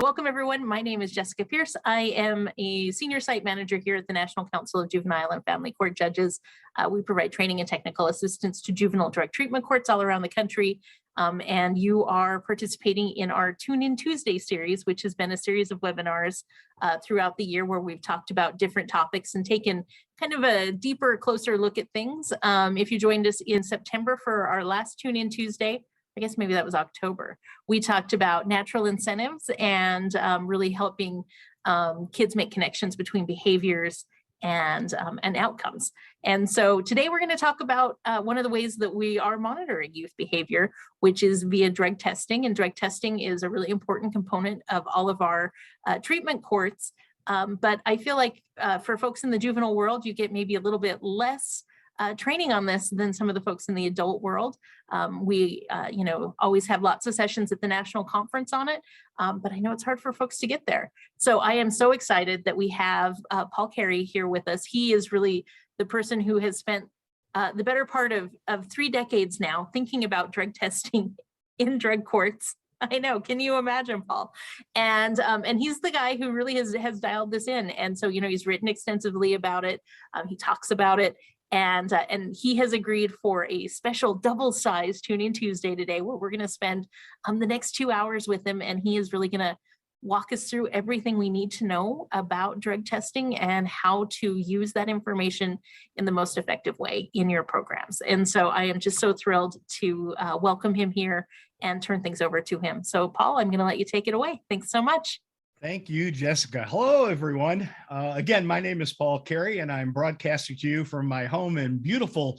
Welcome, everyone. My name is Jessica Pierce. I am a senior site manager here at the National Council of Juvenile and Family Court Judges. We provide training and technical assistance to juvenile drug treatment courts all around the country. And you are participating in our Tune In Tuesday series, which has been a series of webinars throughout the year where we've talked about different topics and taken kind of a deeper, closer look at things. If you joined us in September for our last Tune In Tuesday, I guess maybe that was October, we talked about natural incentives and really helping kids make connections between behaviors and outcomes. And so today we're going to talk about one of the ways that we are monitoring youth behavior, which is via drug testing. And drug testing is a really important component of all of our treatment courts. But I feel like for folks in the juvenile world, you get maybe a little bit less training on this than some of the folks in the adult world. We always have lots of sessions at the national conference on it, but I know it's hard for folks to get there. So I am so excited that we have Paul Kerry here with us. He is really the person who has spent the better part of 3 decades now thinking about drug testing in drug courts. I know, can you imagine, Paul? And he's the guy who really has dialed this in. And so, he's written extensively about it. He talks about it. And he has agreed for a special double-sized Tune In Tuesday today, where we're going to spend the next 2 hours with him, and he is really going to walk us through everything we need to know about drug testing and how to use that information in the most effective way in your programs. And so I am just so thrilled to welcome him here and turn things over to him. So Paul, I'm going to let you take it away. Thanks so much. Thank you, Jessica. Hello, everyone. Again, my name is Paul Kerry, and I'm broadcasting to you from my home in beautiful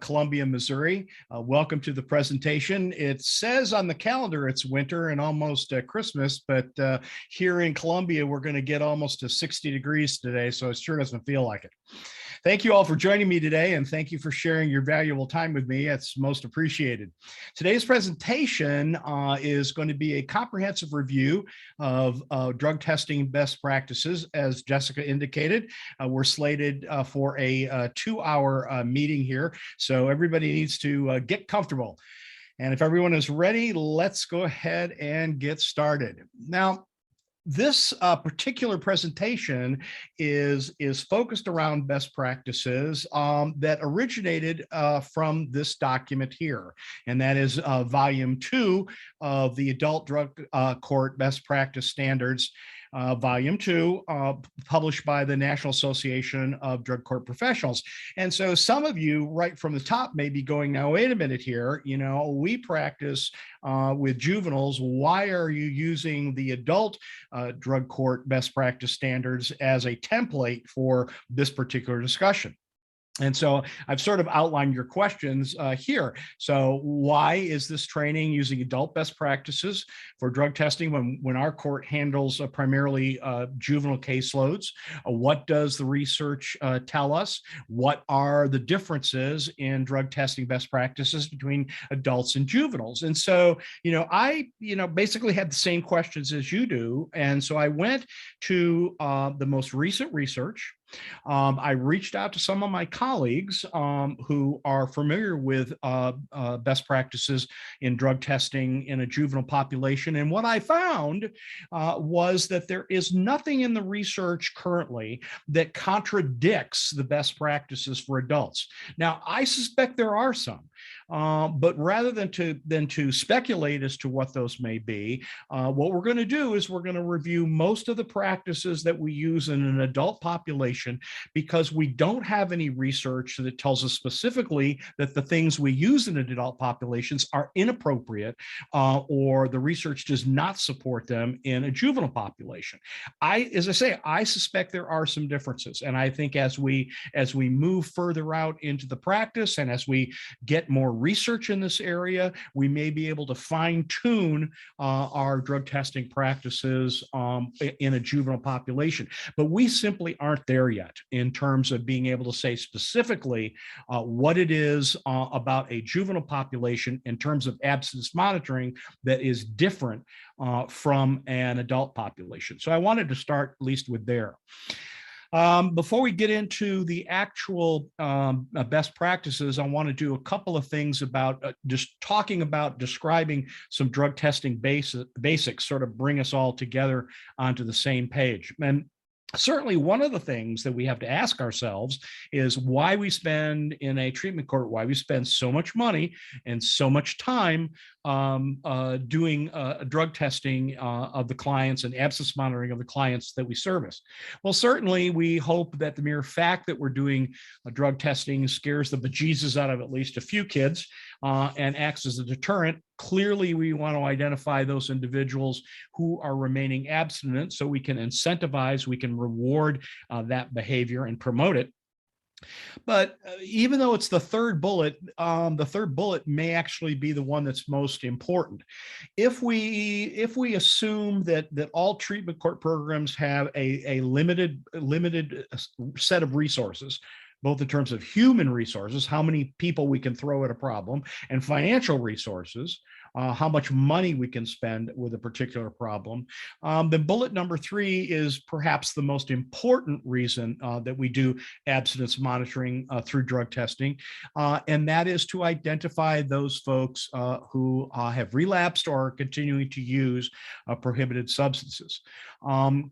Columbia, Missouri. Welcome to the presentation. It says on the calendar it's winter and almost Christmas, but here in Columbia, we're going to get almost to 60 degrees today, so it sure doesn't feel like it. Thank you all for joining me today, and thank you for sharing your valuable time with me. It's most appreciated. Today's presentation is going to be a comprehensive review of drug testing best practices. As Jessica indicated, we're slated for a 2-hour meeting here, so everybody needs to get comfortable. And if everyone is ready, let's go ahead and get started. Now, this particular presentation is focused around best practices that originated from this document here, and that is Volume 2 of the Adult Drug Court Best Practice Standards, Volume 2, published by the National Association of Drug Court Professionals. And so some of you right from the top may be going, now, wait a minute here, we practice with juveniles. Why are you using the adult drug court best practice standards as a template for this particular discussion? And so I've sort of outlined your questions here. So why is this training using adult best practices for drug testing when our court handles primarily juvenile caseloads? What does the research tell us? What are the differences in drug testing best practices between adults and juveniles? And so, I basically had the same questions as you do. And so I went to the most recent research. I reached out to some of my colleagues who are familiar with best practices in drug testing in a juvenile population. And what I found was that there is nothing in the research currently that contradicts the best practices for adults. Now, I suspect there are some, but rather than to speculate as to what those may be, what we're going to do is we're going to review most of the practices that we use in an adult population, because we don't have any research that tells us specifically that the things we use in adult populations are inappropriate, or the research does not support them in a juvenile population. As I say, I suspect there are some differences, and I think as we move further out into the practice and as we get more research in this area, we may be able to fine-tune our drug testing practices in a juvenile population. But we simply aren't there yet in terms of being able to say specifically what it is about a juvenile population in terms of abstinence monitoring that is different from an adult population. So I wanted to start at least with there. Before we get into the actual best practices, I want to do a couple of things about just talking about describing some drug testing basics, sort of bring us all together onto the same page. And certainly one of the things that we have to ask ourselves is why we spend in a treatment court, why we spend so much money and so much time doing drug testing of the clients and abscess monitoring of the clients that we service. Well, certainly we hope that the mere fact that we're doing drug testing scares the bejesus out of at least a few kids and acts as a deterrent. Clearly, we want to identify those individuals who are remaining abstinent so we can incentivize, we can reward that behavior and promote it. But even though it's the third bullet may actually be the one that's most important. If we assume that all treatment court programs have a limited set of resources, both in terms of human resources, how many people we can throw at a problem, and financial resources, how much money we can spend with a particular problem. Then bullet number 3 is perhaps the most important reason that we do abstinence monitoring through drug testing, and that is to identify those folks who have relapsed or are continuing to use prohibited substances.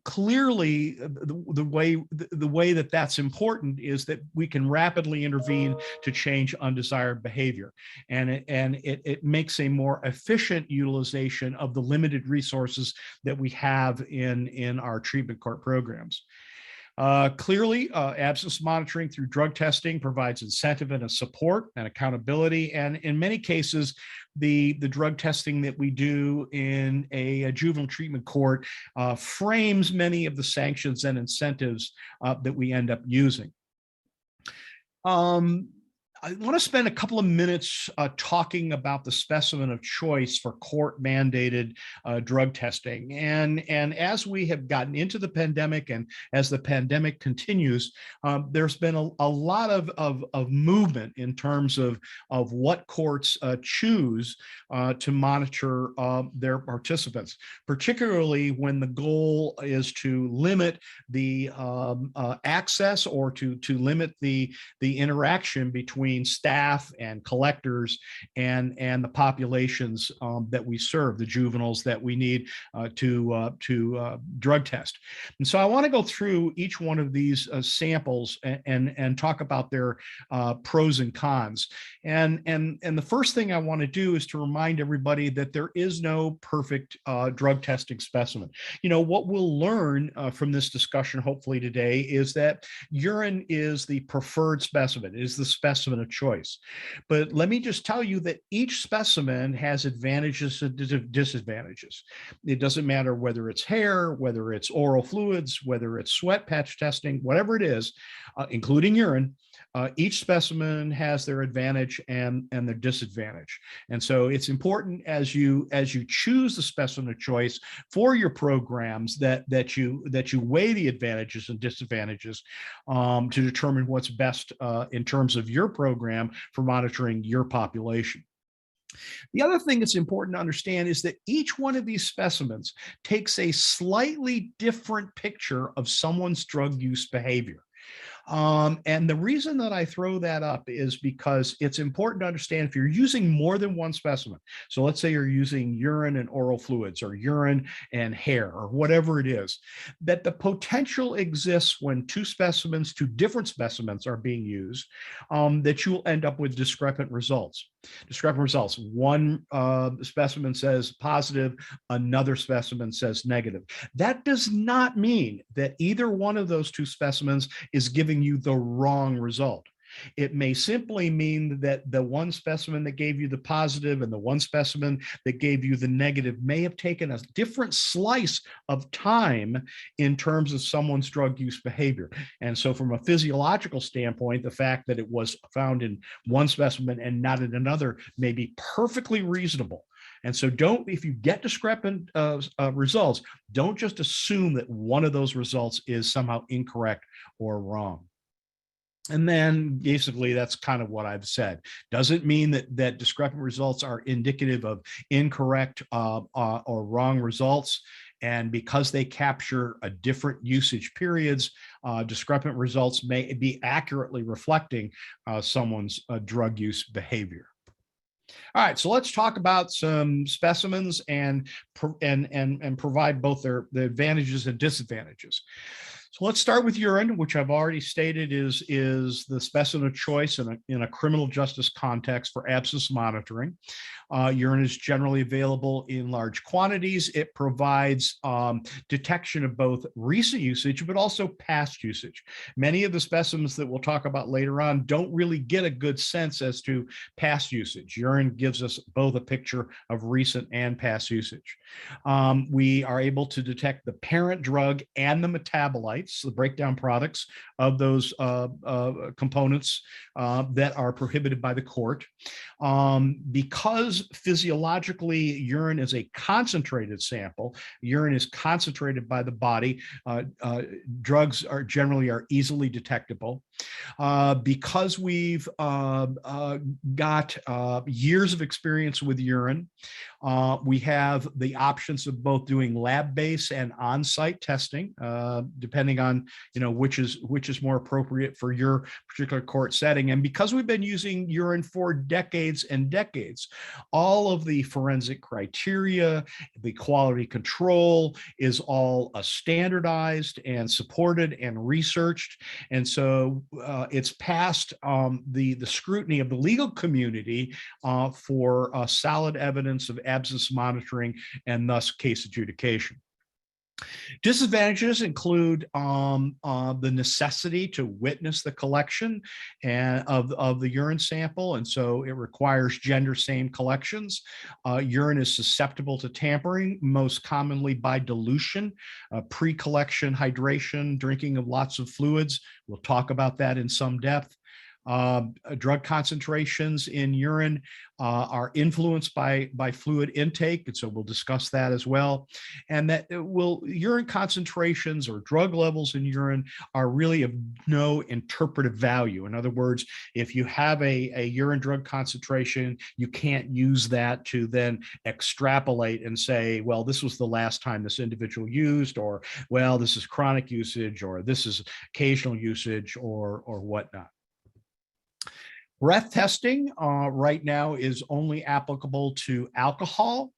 Clearly, the way that that's important is that we can rapidly intervene to change undesired behavior, and it makes a more efficient utilization of the limited resources that we have in our treatment court programs. Clearly, abstinence monitoring through drug testing provides incentive and a support and accountability. And in many cases, the drug testing that we do in a juvenile treatment court frames many of the sanctions and incentives that we end up using. I want to spend a couple of minutes talking about the specimen of choice for court-mandated drug testing. And as we have gotten into the pandemic and as the pandemic continues, there's been a lot of movement in terms of what courts choose to monitor their participants, particularly when the goal is to limit the access or to limit the interaction between staff and collectors and the populations that we serve, the juveniles that we need to drug test. And so I want to go through each one of these samples and talk about their pros and cons. And the first thing I want to do is to remind everybody that there is no perfect drug testing specimen. You know, what we'll learn from this discussion, hopefully today, is that urine is the preferred specimen, is the specimen of choice. But let me just tell you that each specimen has advantages and disadvantages. It doesn't matter whether it's hair, whether it's oral fluids, whether it's sweat patch testing, whatever it is, including urine. Each specimen has their advantage and their disadvantage. And so it's important as you choose the specimen of choice for your programs that you weigh the advantages and disadvantages to determine what's best in terms of your program for monitoring your population. The other thing that's important to understand is that each one of these specimens takes a slightly different picture of someone's drug use behavior. And the reason that I throw that up is because it's important to understand if you're using more than one specimen. So let's say you're using urine and oral fluids or urine and hair or whatever it is, that the potential exists when two different specimens are being used, that you'll end up with discrepant results. One specimen says positive, another specimen says negative. That does not mean that either one of those two specimens is giving you the wrong result. It may simply mean that the one specimen that gave you the positive and the one specimen that gave you the negative may have taken a different slice of time in terms of someone's drug use behavior. And so from a physiological standpoint, the fact that it was found in one specimen and not in another may be perfectly reasonable. And so if you get discrepant results, don't just assume that one of those results is somehow incorrect or wrong. And then basically that's kind of what I've said. Doesn't mean that discrepant results are indicative of incorrect or wrong results. And because they capture a different usage periods, discrepant results may be accurately reflecting someone's drug use behavior. All right, so let's talk about some specimens and provide both the advantages and disadvantages. So let's start with urine, which I've already stated is the specimen of choice in a criminal justice context for absence monitoring. Urine is generally available in large quantities. It provides detection of both recent usage, but also past usage. Many of the specimens that we'll talk about later on don't really get a good sense as to past usage. Urine gives us both a picture of recent and past usage. We are able to detect the parent drug and the metabolites, the breakdown products of those components that are prohibited by the court. Because physiologically urine is a concentrated sample, urine is concentrated by the body, drugs are generally easily detectable. Because we've got years of experience with urine, we have the options of both doing lab-based and on-site testing, depending on which is more appropriate for your particular court setting. And because we've been using urine for decades and decades, all of the forensic criteria, the quality control is all standardized and supported and researched. And so it's passed the scrutiny of the legal community for solid evidence of absence monitoring and thus case adjudication. Disadvantages include the necessity to witness the collection of the urine sample, and so it requires gender-same collections. Urine is susceptible to tampering, most commonly by dilution, pre-collection hydration, drinking of lots of fluids. We'll talk about that in some depth. Drug concentrations in urine are influenced by fluid intake, and so we'll discuss that as well. And that urine concentrations or drug levels in urine are really of no interpretive value. In other words, if you have a urine drug concentration, you can't use that to then extrapolate and say, well, this was the last time this individual used, or well, this is chronic usage, or this is occasional usage, or whatnot. Breath testing right now is only applicable to alcohol.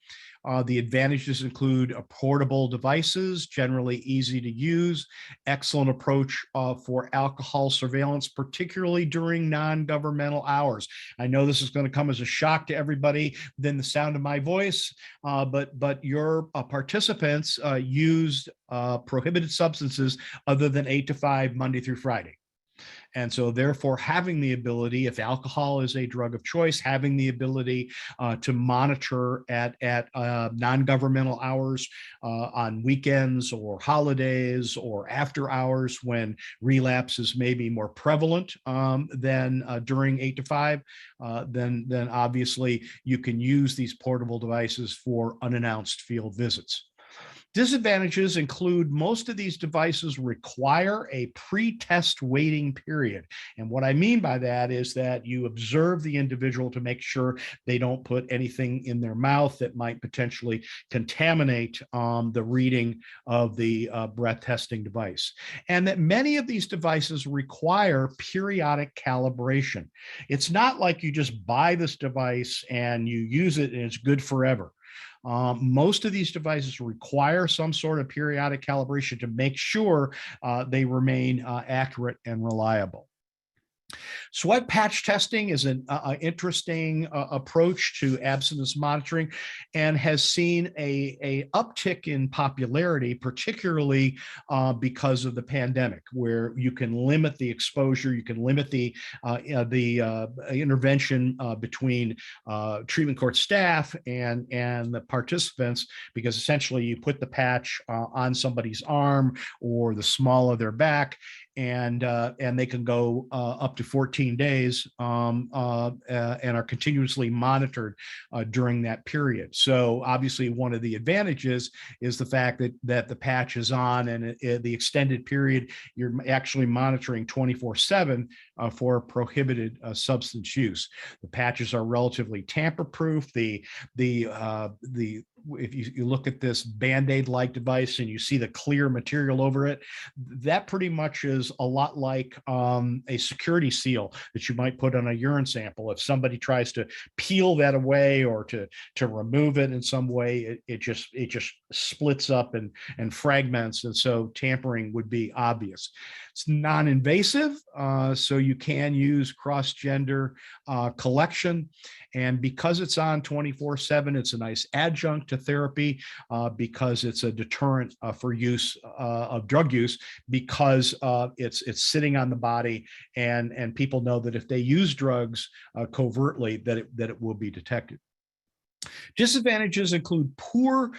The advantages include portable devices, generally easy to use, excellent approach for alcohol surveillance, particularly during non-governmental hours. I know this is going to come as a shock to everybody within the sound of my voice, but your participants used prohibited substances other than 8 to 5 Monday through Friday. And so therefore, having the ability, if alcohol is a drug of choice, having the ability to monitor at non-governmental hours on weekends or holidays or after hours when relapse is maybe more prevalent than during 8 to 5, then obviously you can use these portable devices for unannounced field visits. Disadvantages include most of these devices require a pre-test waiting period. And what I mean by that is that you observe the individual to make sure they don't put anything in their mouth that might potentially contaminate the reading of the breath testing device. And that many of these devices require periodic calibration. It's not like you just buy this device and you use it and it's good forever. Most of these devices require some sort of periodic calibration to make sure they remain accurate and reliable. Sweat patch testing is an interesting approach to abstinence monitoring and has seen a uptick in popularity, particularly because of the pandemic, where you can limit the exposure, you can limit the intervention between treatment court staff and the participants, because essentially you put the patch on somebody's arm or the small of their back, and they can go up to 14 days and are continuously monitored during that period. So obviously one of the advantages is the fact that the patch is on, and the extended period you're actually monitoring 24/7 for prohibited substance use. The patches are relatively tamper-proof. The if you look at this Band-Aid-like device and you see the clear material over it, that pretty much is a lot like a security seal that you might put on a urine sample. If somebody tries to peel that away or to remove it in some way, it just splits up and fragments. And so tampering would be obvious. It's non-invasive, so you can use cross-gender collection. And because it's on 24/7, it's a nice adjunct to therapy because it's a deterrent for use of drug use, because it's sitting on the body, and people know that if they use drugs covertly, that it will be detected. Disadvantages include poor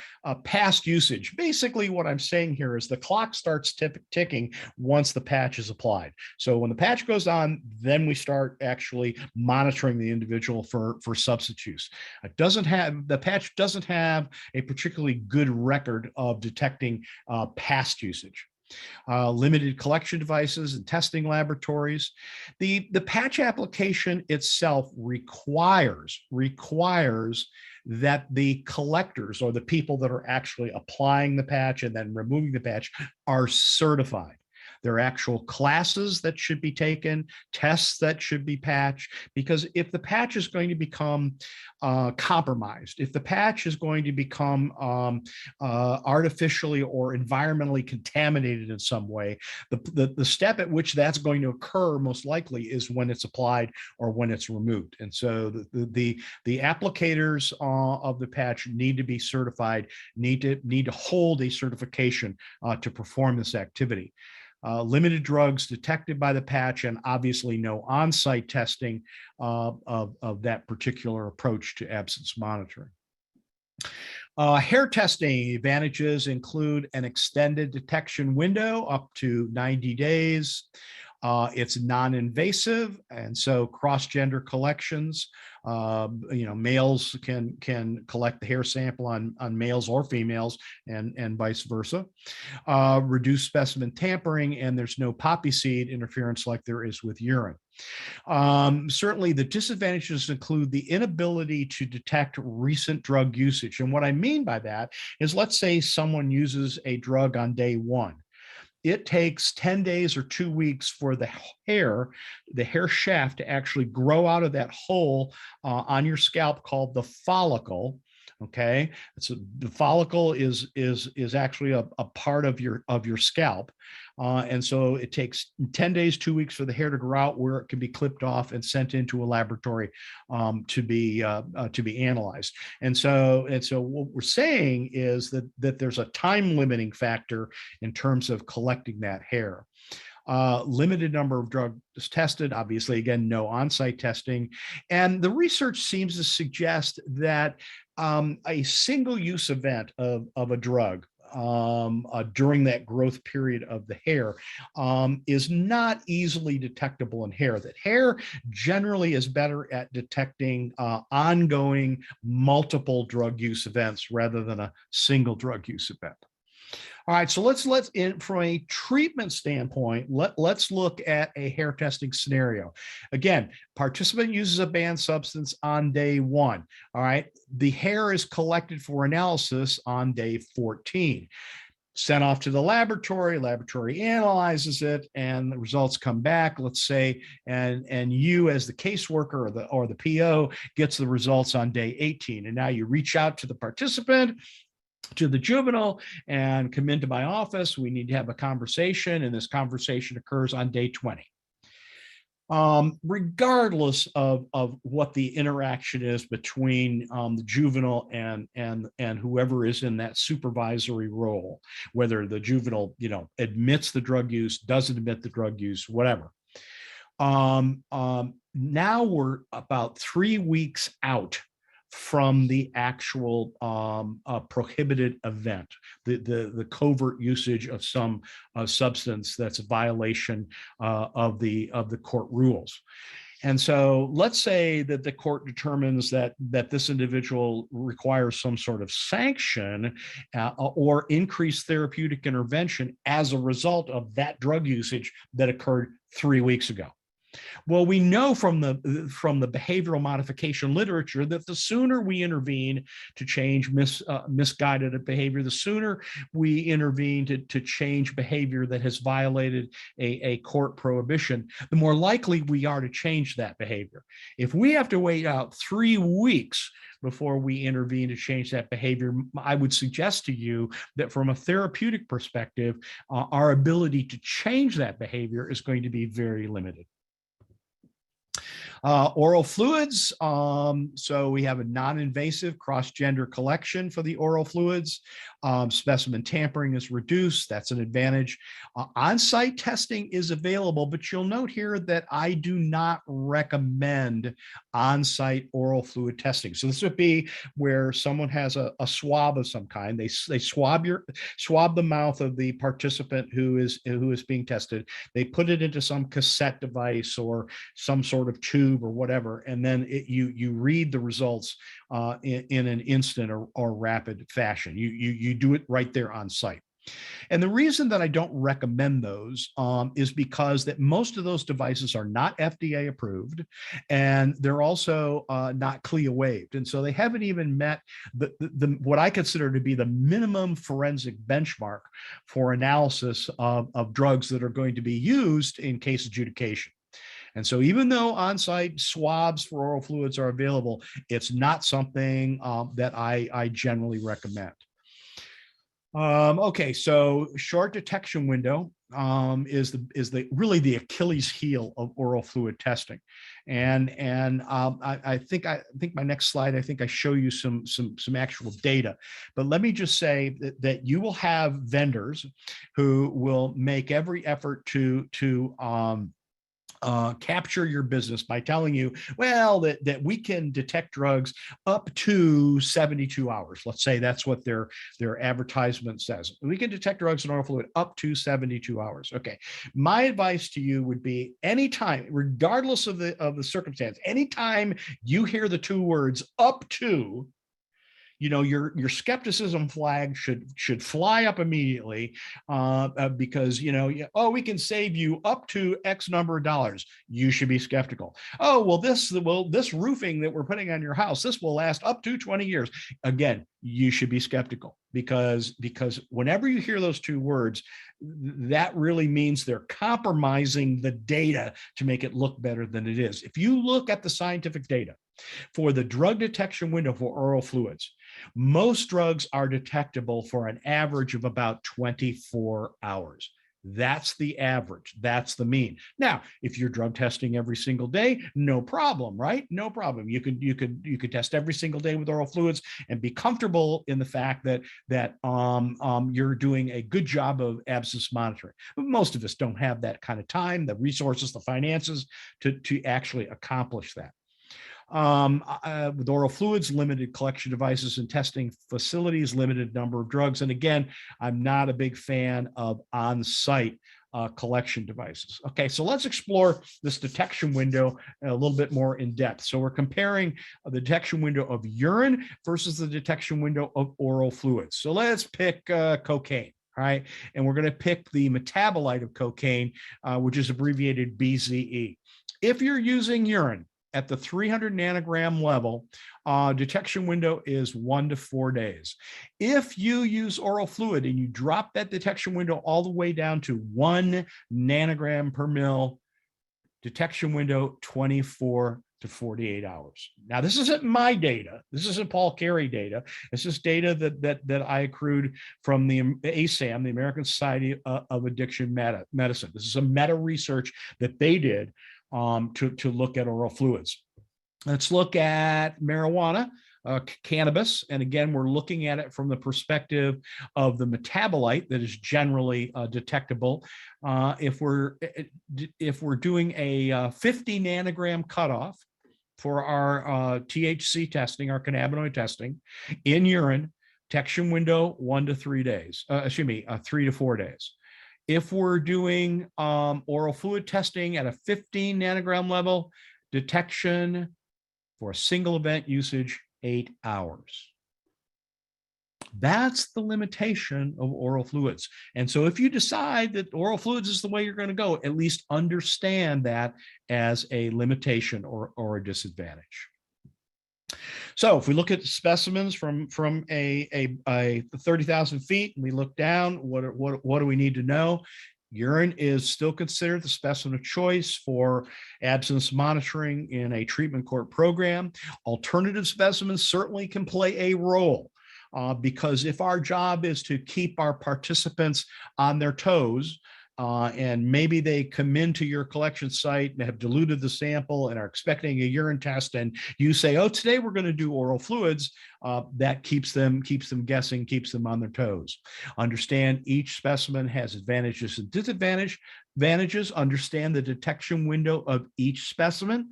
past usage. Basically, what I'm saying here is the clock starts ticking once the patch is applied. So when the patch goes on, then we start actually monitoring the individual for substance use. The patch doesn't have a particularly good record of detecting past usage. Limited collection devices and testing laboratories. The patch application itself requires that the collectors, or the people that are actually applying the patch and then removing the patch, are certified. There are actual classes that should be taken, tests that should be patched, because if the patch is going to become compromised, if the patch is going to become artificially or environmentally contaminated in some way, the step at which that's going to occur most likely is when it's applied or when it's removed. And so the applicators of the patch need to be certified, need to hold a certification to perform this activity. Limited drugs detected by the patch, and obviously no on-site testing of that particular approach to absence monitoring. Hair testing advantages include an extended detection window up to 90 days. It's non-invasive, and so cross-gender collections, males can collect the hair sample on males or females, and vice versa. Reduce specimen tampering, and there's no poppy seed interference like there is with urine. Certainly, the disadvantages include the inability to detect recent drug usage. And what I mean by that is, let's say someone uses a drug on day one. It takes 10 days or 2 weeks for the hair shaft to actually grow out of that hole on your scalp called the follicle. Okay, so the follicle is actually a part of your scalp, and so it takes 10 days, 2 weeks for the hair to grow out, where it can be clipped off and sent into a laboratory to be analyzed. And so what we're saying is that there's a time limiting factor in terms of collecting that hair. Limited number of drugs tested, obviously, again, no on-site testing. And the research seems to suggest that a single-use event of a drug during that growth period of the hair is not easily detectable in hair. That hair generally is better at detecting ongoing multiple drug use events rather than a single drug use event. All right, so let's in from a treatment standpoint, let's look at a hair testing scenario. Again, participant uses a banned substance on day one. All right, the hair is collected for analysis on day 14. Sent off to the laboratory analyzes it, and the results come back, let's say, and you as the caseworker or the PO gets the results on day 18. And now you reach out to the participant, to the juvenile, and come into my office. We need to have a conversation, and this conversation occurs on day 20. Regardless of what the interaction is between the juvenile and whoever is in that supervisory role, whether the juvenile admits the drug use, doesn't admit the drug use, whatever. Now we're about 3 weeks out from the actual prohibited event, the covert usage of some substance that's a violation of the court rules. And so let's say that the court determines that this individual requires some sort of sanction or increased therapeutic intervention as a result of that drug usage that occurred 3 weeks ago. Well, we know from the behavioral modification literature that the sooner we intervene to change misguided behavior, the sooner we intervene to change behavior that has violated a court prohibition, the more likely we are to change that behavior. If we have to wait out 3 weeks before we intervene to change that behavior, I would suggest to you that from a therapeutic perspective, our ability to change that behavior is going to be very limited. Oral fluids. So we have a non-invasive cross-gender collection for the oral fluids. Specimen tampering is reduced. That's an advantage. On-site testing is available, but you'll note here that I do not recommend on-site oral fluid testing. So this would be where someone has a swab of some kind. They swab the mouth of the participant who is being tested. They put it into some cassette device or some sort of tube or whatever, and then you read the results in an instant or rapid fashion. You do it right there on site. And the reason that I don't recommend those is because that most of those devices are not FDA approved, and they're also not CLIA waived. And so they haven't even met what I consider to be the minimum forensic benchmark for analysis of drugs that are going to be used in case adjudication. And so even though on-site swabs for oral fluids are available, it's not something that I generally recommend. Okay, so short detection window is really the Achilles heel of oral fluid testing, and I think my next slide, I think I show you some actual data, but let me just say that you will have vendors who will make every effort to capture your business by telling you, well, that we can detect drugs up to 72 hours. Let's say that's what their advertisement says. We can detect drugs in oral fluid up to 72 hours. Okay. My advice to you would be anytime, regardless of the circumstance, anytime you hear the 2 words up to, your skepticism flag should fly up immediately because, we can save you up to X number of dollars. You should be skeptical. Oh, well, this roofing that we're putting on your house, this will last up to 20 years. Again, you should be skeptical because whenever you hear those 2 words, that really means they're compromising the data to make it look better than it is. If you look at the scientific data for the drug detection window for oral fluids, most drugs are detectable for an average of about 24 hours. That's the average. That's the mean. Now, if you're drug testing every single day, no problem, right? No problem. You could test every single day with oral fluids and be comfortable in the fact that you're doing a good job of abscess monitoring. But most of us don't have that kind of time, the resources, the finances to actually accomplish that. With oral fluids, limited collection devices and testing facilities, limited number of drugs. And again, I'm not a big fan of on-site collection devices. Okay, so let's explore this detection window a little bit more in depth. So we're comparing the detection window of urine versus the detection window of oral fluids. So let's pick cocaine. All right, and we're going to pick the metabolite of cocaine, which is abbreviated BZE. If you're using urine at the 300 nanogram level, detection window is 1 to 4 days. If you use oral fluid and you drop that detection window all the way down to 1 nanogram per mil, detection window 24 to 48 hours. Now, this isn't my data. This isn't Paul Kerry data. This is data that I accrued from the ASAM, the American Society of Addiction Medicine. This is a meta research that they did to look at oral fluids. Let's look at marijuana, cannabis. And again, we're looking at it from the perspective of the metabolite that is generally detectable. If we're doing a 50 nanogram cutoff for our THC testing, our cannabinoid testing in urine, detection window 1 to 3 days, 3 to 4 days. If we're doing oral fluid testing at a 15 nanogram level, detection for a single event usage, 8 hours. That's the limitation of oral fluids. And so if you decide that oral fluids is the way you're going to go, at least understand that as a limitation or a disadvantage. So if we look at specimens from a 30,000 feet, and we look down, what do we need to know? Urine is still considered the specimen of choice for absence monitoring in a treatment court program. Alternative specimens certainly can play a role. Because if our job is to keep our participants on their toes, and maybe they come into your collection site and have diluted the sample and are expecting a urine test, and you say, "Oh, today we're going to do oral fluids," that keeps them guessing, keeps them on their toes. Understand each specimen has advantages and disadvantages. Understand the detection window of each specimen.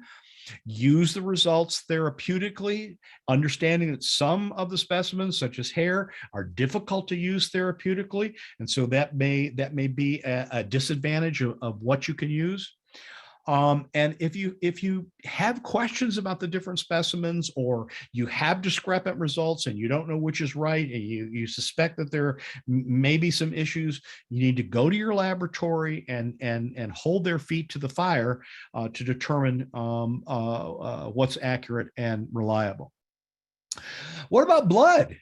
Use the results therapeutically, understanding that some of the specimens, such as hair, are difficult to use therapeutically, and so that may be a disadvantage of what you can use. And if you have questions about the different specimens, or you have discrepant results and you don't know which is right, and you suspect that there may be some issues, you need to go to your laboratory and hold their feet to the fire to determine what's accurate and reliable. What about blood?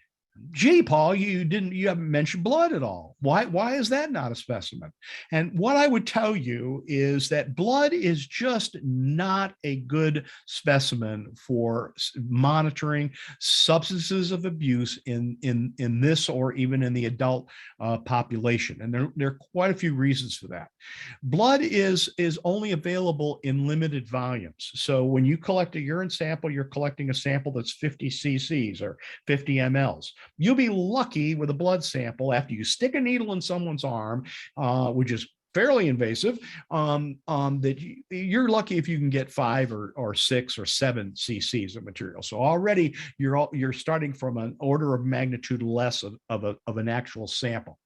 Gee, Paul, you haven't mentioned blood at all. Why is that not a specimen? And what I would tell you is that blood is just not a good specimen for monitoring substances of abuse in this or even in the adult population. And there are quite a few reasons for that. Blood is only available in limited volumes. So when you collect a urine sample, you're collecting a sample that's 50 cc's or 50 mLs. You'll be lucky with a blood sample after you stick a needle in someone's arm, which is fairly invasive, that you're lucky if you can get 5 or 6 or 7 cc's of material. So already you're starting from an order of magnitude less of an actual sample.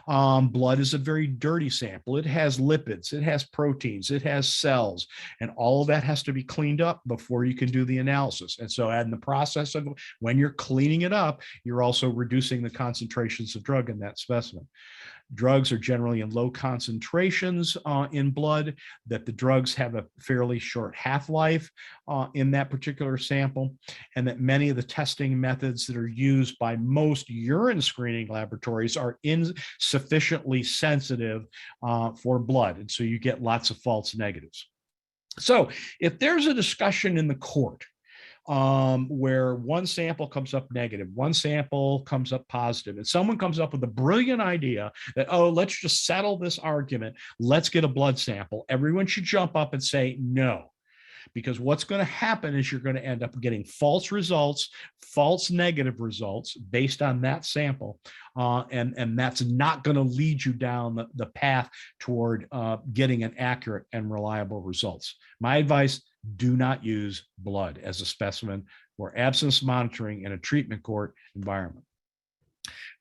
Blood is a very dirty sample. It has lipids, it has proteins, it has cells, and all of that has to be cleaned up before you can do the analysis. And so in the process of when you're cleaning it up, you're also reducing the concentrations of drug in that specimen. Drugs are generally in low concentrations in blood, that the drugs have a fairly short half-life in that particular sample, and that many of the testing methods that are used by most urine screening laboratories are insufficiently sensitive for blood. And so you get lots of false negatives. So if there's a discussion in the court where one sample comes up negative, one sample comes up positive, and someone comes up with a brilliant idea that, oh, let's just settle this argument, let's get a blood sample, everyone should jump up and say no. Because what's going to happen is you're going to end up getting false results, false negative results based on that sample. And that's not going to lead you down the path toward getting an accurate and reliable results. My advice: do not use blood as a specimen for absence monitoring in a treatment court environment.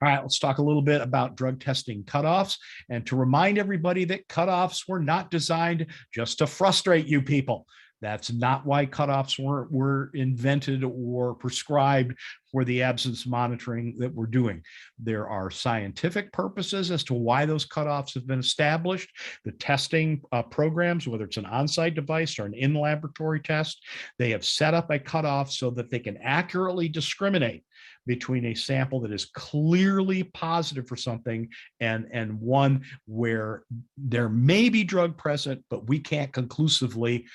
All right, let's talk a little bit about drug testing cutoffs. And to remind everybody that cutoffs were not designed just to frustrate you people. That's not why cutoffs were invented or prescribed for the absence monitoring that we're doing. There are scientific purposes as to why those cutoffs have been established. The testing programs, whether it's an on-site device or an in-laboratory test, they have set up a cutoff so that they can accurately discriminate between a sample that is clearly positive for something and one where there may be drug present, but we can't conclusively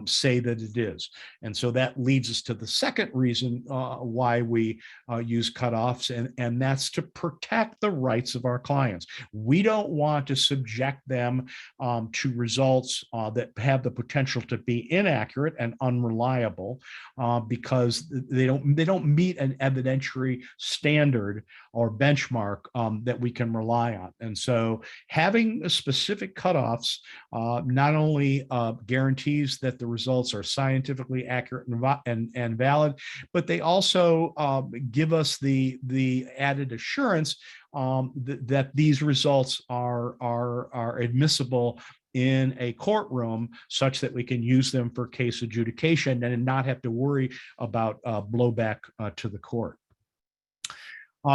say that it is. And so that leads us to the second reason why we use cutoffs, and that's to protect the rights of our clients. We don't want to subject them to results that have the potential to be inaccurate and unreliable because they don't meet an evidentiary standard or benchmark that we can rely on. And so having specific cutoffs not only guarantees that the results are scientifically accurate and valid, but they also give us the added assurance that these results are admissible in a courtroom such that we can use them for case adjudication and not have to worry about blowback to the court.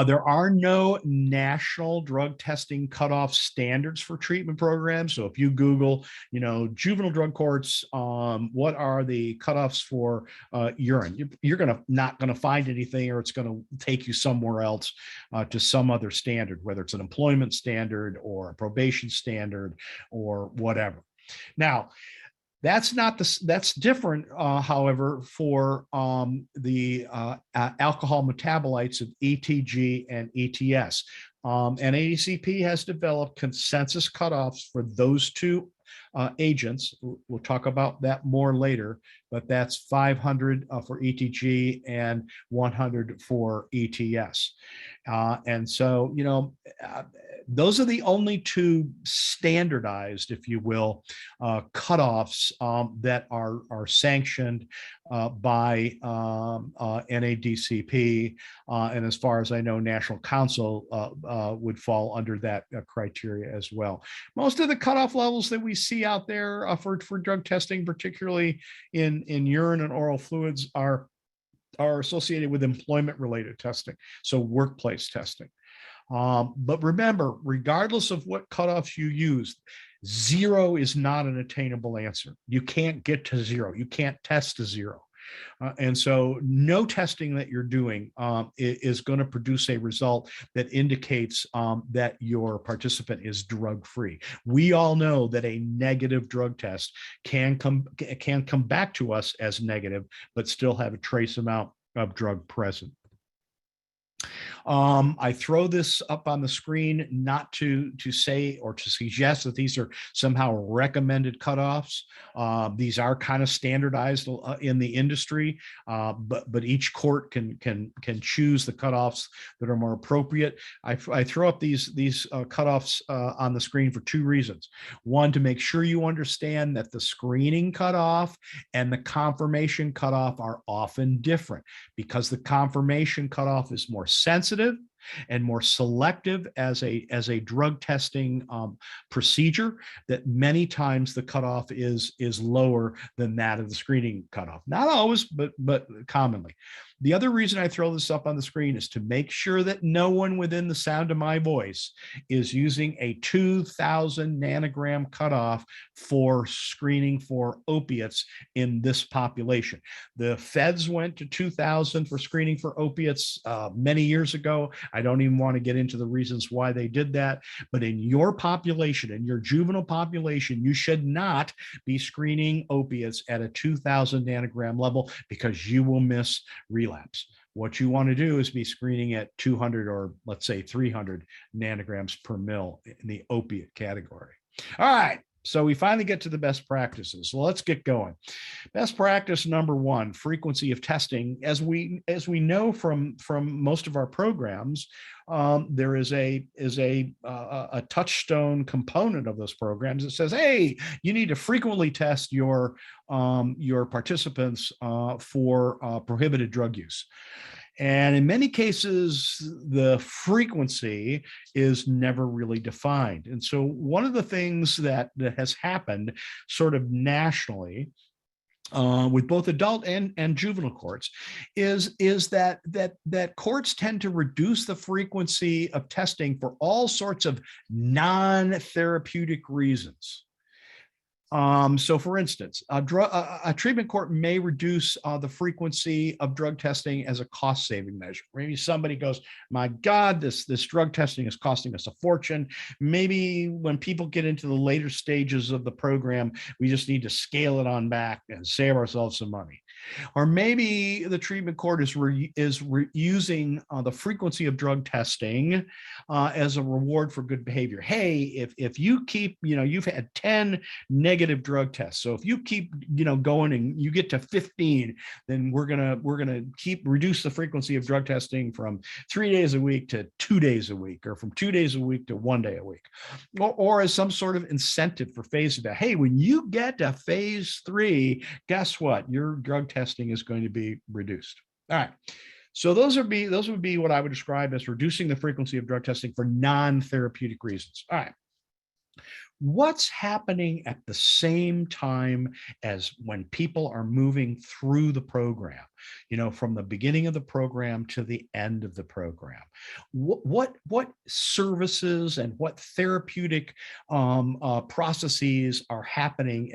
There are no national drug testing cutoff standards for treatment programs. So if you Google, juvenile drug courts, what are the cutoffs for urine? You're not going to find anything, or it's going to take you somewhere else to some other standard, whether it's an employment standard or a probation standard or whatever. Now, that's different, however, for the alcohol metabolites of ETG and ETS. And ADCP has developed consensus cutoffs for those two agents. We'll talk about that more later, but that's 500 for ETG and 100 for ETS. And so, those are the only two standardized, if you will, cutoffs that are sanctioned by NADCP. And as far as I know, National Council would fall under that criteria as well. Most of the cutoff levels that we see out there for drug testing, particularly in urine and oral fluids, are associated with employment-related testing, so workplace testing. But remember, regardless of what cutoffs you use, 0 is not an attainable answer. You can't get to 0. You can't test to 0. And so no testing that you're doing is going to produce a result that indicates that your participant is drug-free. We all know that a negative drug test can come back to us as negative, but still have a trace amount of drug present. I throw this up on the screen not to say or to suggest that these are somehow recommended cutoffs. These are kind of standardized in the industry, but each court can choose the cutoffs that are more appropriate. I throw up these cutoffs on the screen for two reasons. One, to make sure you understand that the screening cutoff and the confirmation cutoff are often different, because the confirmation cutoff is more sensitive and more selective as a drug testing procedure, that many times the cutoff is lower than that of the screening cutoff. Not always, but commonly. The other reason I throw this up on the screen is to make sure that no one within the sound of my voice is using a 2,000 nanogram cutoff for screening for opiates in this population. The feds went to 2,000 for screening for opiates many years ago. I don't even want to get into the reasons why they did that, but in your population, in your juvenile population, you should not be screening opiates at a 2,000 nanogram level, because you will miss relapse. What you want to do is be screening at 200 or let's say 300 nanograms per mil in the opiate category. All right. So we finally get to the best practices. So let's get going. Best practice number 1, frequency of testing. As we know from most of our programs, there is a touchstone component of those programs that says, hey, you need to frequently test your participants for prohibited drug use. And in many cases, the frequency is never really defined. And so one of the things that has happened sort of nationally with both adult and juvenile courts is that courts tend to reduce the frequency of testing for all sorts of non-therapeutic reasons. So for instance, a treatment court may reduce the frequency of drug testing as a cost saving measure. Maybe somebody goes, my God, this drug testing is costing us a fortune. Maybe when people get into the later stages of the program, we just need to scale it on back and save ourselves some money. Or maybe the treatment court is using the frequency of drug testing as a reward for good behavior. Hey, if you keep, you've had 10 negative drug tests. So if you keep, going and you get to 15, then we're gonna reduce the frequency of drug testing from 3 days a week to 2 days a week, or from 2 days a week to 1 day a week, or as some sort of incentive for phase that. Hey, when you get to phase 3, guess what? Your drug testing is going to be reduced. All right. So those would be what I would describe as reducing the frequency of drug testing for non-therapeutic reasons. All right. What's happening at the same time as when people are moving through the program, from the beginning of the program to the end of the program? What services and what therapeutic processes are happening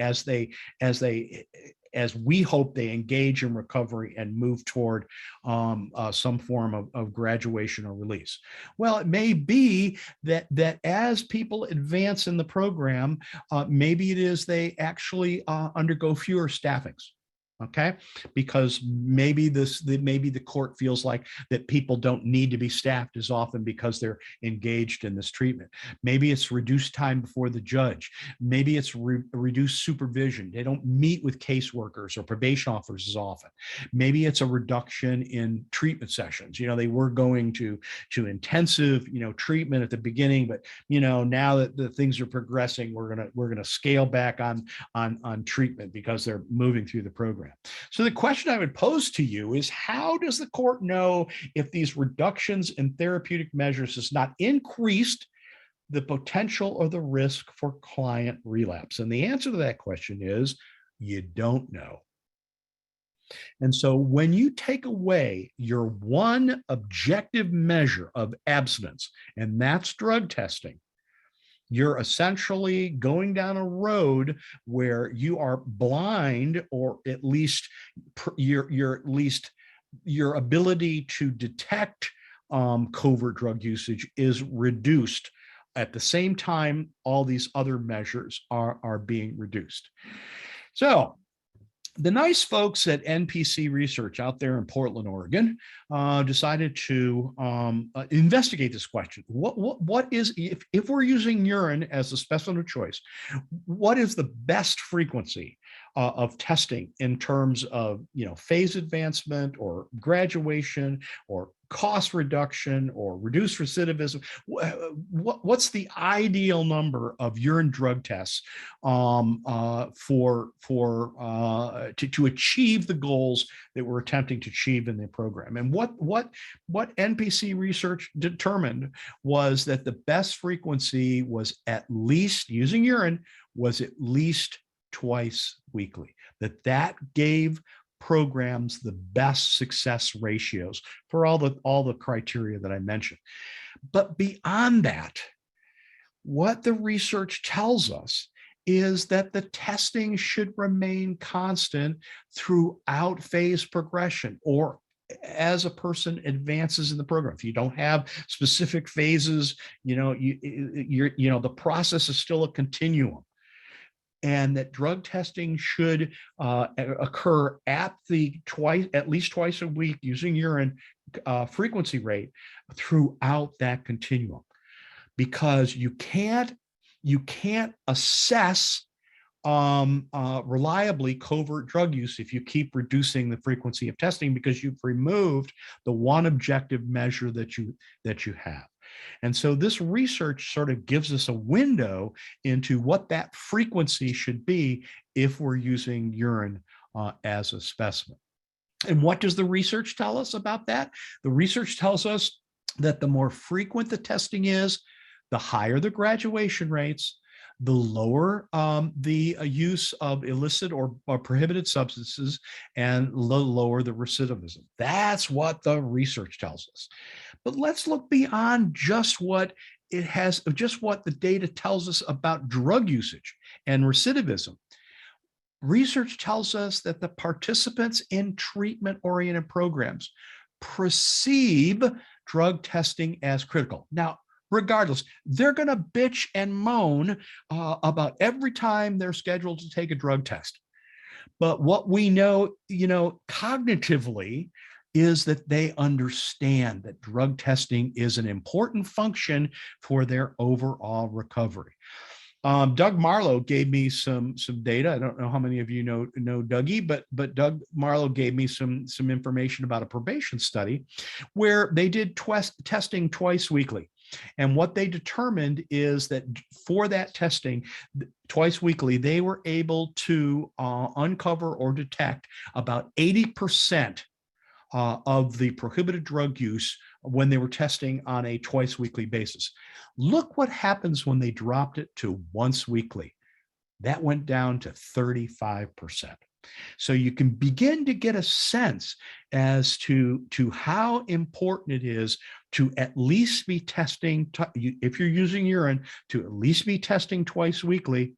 as we hope they engage in recovery and move toward some form of graduation or release? Well, it may be that as people advance in the program, maybe it is they actually undergo fewer staffings. Okay, because maybe the court feels like that people don't need to be staffed as often because they're engaged in this treatment. Maybe it's reduced time before the judge. Maybe it's reduced supervision. They don't meet with caseworkers or probation officers as often. Maybe it's a reduction in treatment sessions. They were going to intensive treatment at the beginning, but now that the things are progressing, we're gonna scale back on treatment because they're moving through the program. So the question I would pose to you is, how does the court know if these reductions in therapeutic measures has not increased the potential or the risk for client relapse? And the answer to that question is, you don't know. And so when you take away your one objective measure of abstinence, and that's drug testing, you're essentially going down a road where you are blind, or at least your ability to detect covert drug usage is reduced. At the same time, all these other measures are being reduced. So the nice folks at NPC Research out there in Portland, Oregon, decided to investigate this question. What is, if we're using urine as a specimen of choice, what is the best frequency of testing in terms of phase advancement or graduation or cost reduction or reduced recidivism? What's the ideal number of urine drug tests to achieve the goals that we're attempting to achieve in the program? And what NPC Research determined was that the best frequency was at least, using urine, was at least twice weekly. That gave programs the best success ratios for all the criteria that I mentioned. But beyond that, what the research tells us is that the testing should remain constant throughout phase progression, or as a person advances in the program. If you don't have specific phases, the process is still a continuum. And that drug testing should occur at least twice a week using urine frequency rate throughout that continuum, because you can't assess reliably covert drug use if you keep reducing the frequency of testing, because you've removed the one objective measure that you have. And so this research sort of gives us a window into what that frequency should be if we're using urine as a specimen. And what does the research tell us about that? The research tells us that the more frequent the testing is, the higher the graduation rates, the lower the use of illicit or prohibited substances, and the lower the recidivism. That's what the research tells us. But let's look beyond just what the data tells us about drug usage and recidivism. Research tells us that the participants in treatment-oriented programs perceive drug testing as critical. Now, regardless, they're going to bitch and moan about every time they're scheduled to take a drug test. But what we know, cognitively, is that they understand that drug testing is an important function for their overall recovery. Doug Marlowe gave me some data. I don't know how many of you know Dougie, but Doug Marlowe gave me some information about a probation study where they did testing twice weekly. And what they determined is that for that testing twice weekly, they were able to uncover or detect about 80% of the prohibited drug use when they were testing on a twice weekly basis. Look what happens when they dropped it to once weekly. That went down to 35%. So you can begin to get a sense as to how important it is to at least be testing, if you're using urine, to at least be testing twice weekly,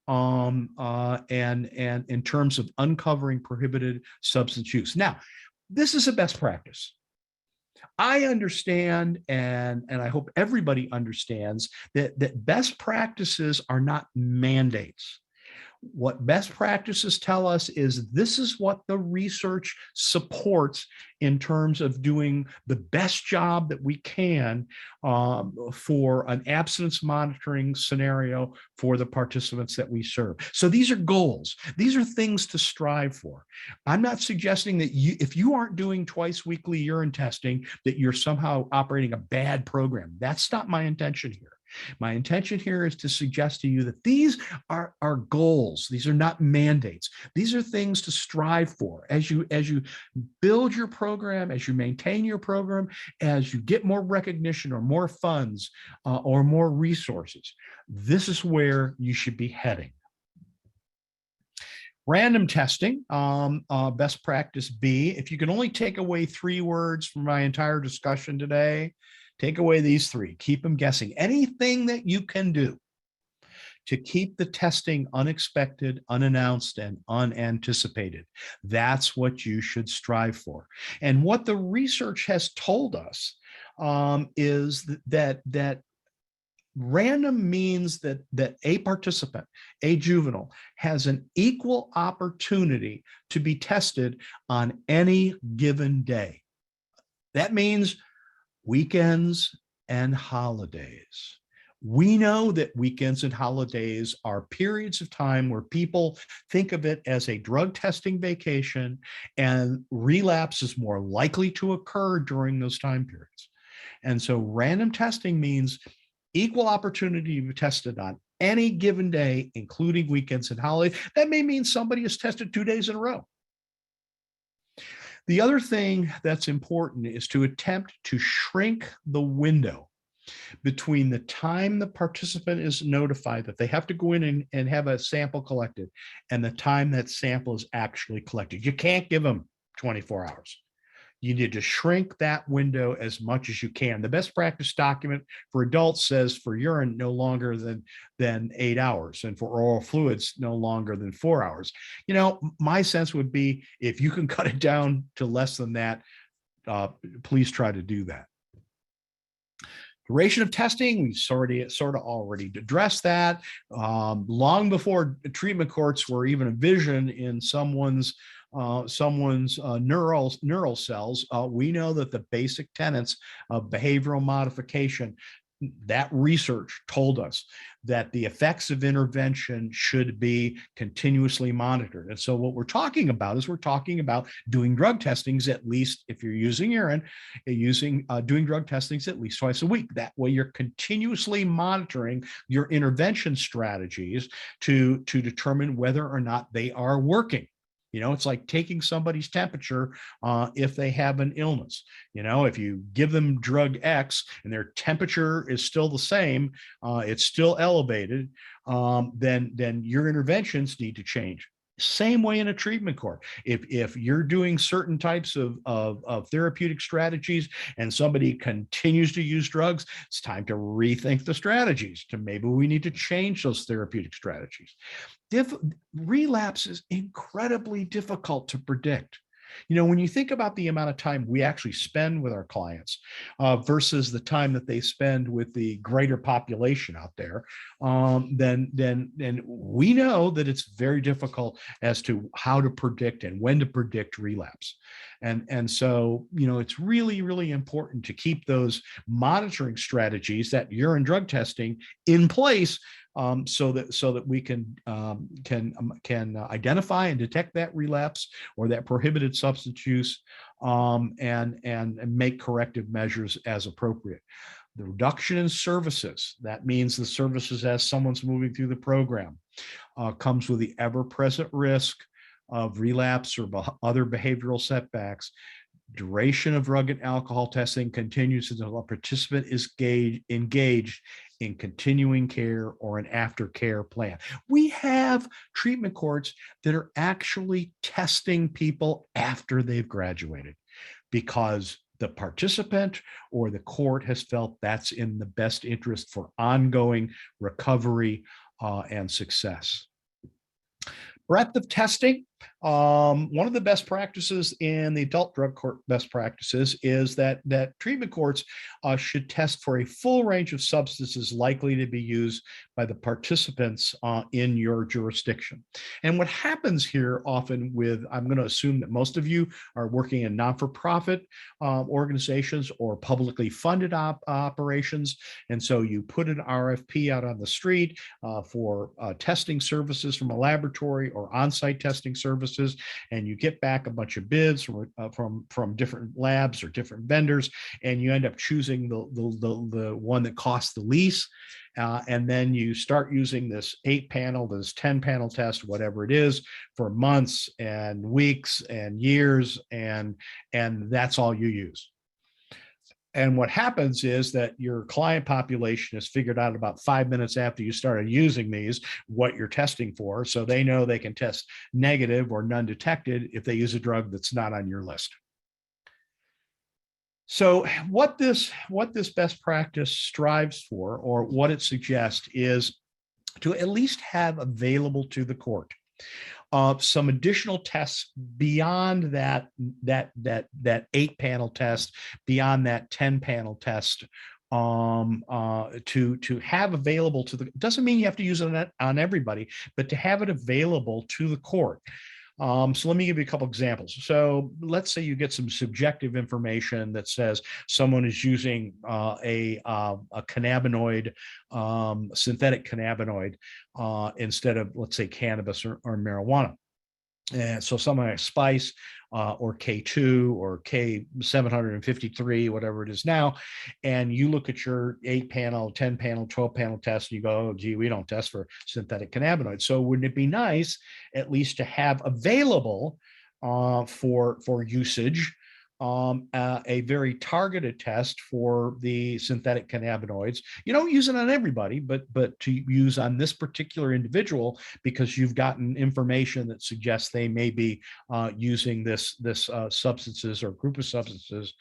and in terms of uncovering prohibited substance use. Now, this is a best practice. I understand, and I hope everybody understands that best practices are not mandates. What best practices tell us is this is what the research supports in terms of doing the best job that we can for an abstinence monitoring scenario for the participants that we serve. So these are goals. These are things to strive for. I'm not suggesting that if you aren't doing twice weekly urine testing, that you're somehow operating a bad program. That's not my intention here. My intention here is to suggest to you that these are goals. These are not mandates. These are things to strive for as you build your program, as you maintain your program, as you get more recognition or more funds or more resources. This is where you should be heading. Random testing, best practice B. If you can only take away 3 words from my entire discussion today, take away these 3. Keep them guessing. Anything that you can do to keep the testing unexpected, unannounced, and unanticipated. That's what you should strive for. And what the research has told us is that random means that a participant, a juvenile, has an equal opportunity to be tested on any given day. That means weekends and holidays. We know that weekends and holidays are periods of time where people think of it as a drug testing vacation, and relapse is more likely to occur during those time periods. And so random testing means equal opportunity to be tested on any given day, including weekends and holidays. That may mean somebody is tested 2 days in a row. The other thing that's important is to attempt to shrink the window between the time the participant is notified that they have to go in and have a sample collected and the time that sample is actually collected. You can't give them 24 hours. You need to shrink that window as much as you can. The best practice document for adults says for urine no longer than 8 hours, and for oral fluids no longer than 4 hours. You know, my sense would be if you can cut it down to less than that, please try to do that. Duration of testing, we sort of already addressed that. Long before treatment courts were even a vision in someone's neural cells, we know that the basic tenets of behavioral modification, that research told us that the effects of intervention should be continuously monitored. And so what we're talking about is doing drug testings, at least if you're using urine, doing drug testings at least twice a week. That way you're continuously monitoring your intervention strategies to determine whether or not they are working. You know, it's like taking somebody's temperature if they have an illness. You know, if you give them drug X and their temperature is still the same, it's still elevated, then your interventions need to change. Same way in a treatment court. If you're doing certain types of therapeutic strategies and somebody continues to use drugs, it's time to rethink the strategies. Maybe we need to change those therapeutic strategies. Relapse is incredibly difficult to predict. You know, when you think about the amount of time we actually spend with our clients versus the time that they spend with the greater population out there, then we know that it's very difficult as to how to predict and when to predict relapse. And so, you know, it's really, really important to keep those monitoring strategies, that urine drug testing, in place so that we can identify and detect that relapse or that prohibited substance use, and make corrective measures as appropriate. The reduction in services, that means the services as someone's moving through the program, comes with the ever-present risk of relapse or other behavioral setbacks. Duration of drug and alcohol testing continues until a participant is engaged in continuing care or an aftercare plan. We have treatment courts that are actually testing people after they've graduated because the participant or the court has felt that's in the best interest for ongoing recovery and success. Breadth of testing. One of the best practices in the adult drug court best practices is that treatment courts should test for a full range of substances likely to be used by the participants in your jurisdiction. And what happens here often with, I'm going to assume that most of you are working in not-for-profit organizations or publicly funded operations. And so you put an RFP out on the street for testing services from a laboratory or on-site testing services, and you get back a bunch of bids from different labs or different vendors, and you end up choosing the one that costs the least. And then you start using this 8-panel, this 10-panel test, whatever it is, for months and weeks and years, and that's all you use. And what happens is that your client population has figured out about 5 minutes after you started using these what you're testing for, so they know they can test negative or none detected if they use a drug that's not on your list. So what this best practice strives for, or what it suggests, is to at least have available to the court some additional tests beyond that 8-panel test, beyond that 10-panel test, to have available to the. Doesn't mean you have to use it on everybody, but to have it available to the court. So let me give you a couple examples. So let's say you get some subjective information that says someone is using a cannabinoid, synthetic cannabinoid, instead of, let's say, cannabis or marijuana. And so something like spice or K2 or K753, whatever it is now, and you look at your 8-panel, 10-panel, 12-panel test, and you go, oh, gee, we don't test for synthetic cannabinoids. So wouldn't it be nice at least to have available for usage a very targeted test for the synthetic cannabinoids? You don't use it on everybody, but to use on this particular individual because you've gotten information that suggests they may be using this substances or group of substances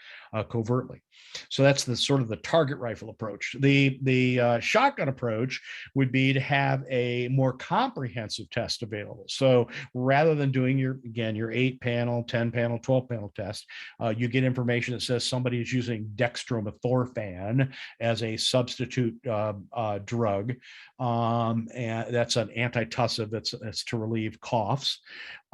covertly. So that's the sort of the target rifle approach. The shotgun approach would be to have a more comprehensive test available. So rather than doing your 8-panel, 10-panel, 12-panel test, you get information that says somebody is using dextromethorphan as a substitute drug, and that's an antitussive that's to relieve coughs.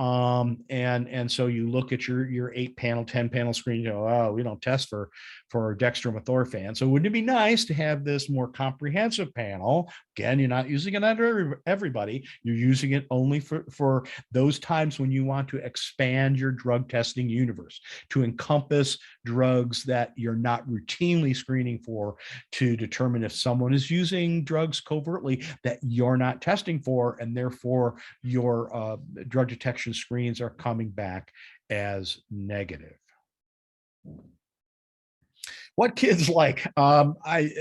And so you look at your 8-panel, 10-panel screen, you go, oh, we don't test for dextromethorphan. So wouldn't it be nice to have this more comprehensive panel? Again, you're not using it under everybody. You're using it only for those times when you want to expand your drug testing universe to encompass drugs that you're not routinely screening for, to determine if someone is using drugs covertly that you're not testing for, and therefore your drug detection screens are coming back as negative. What kids like? I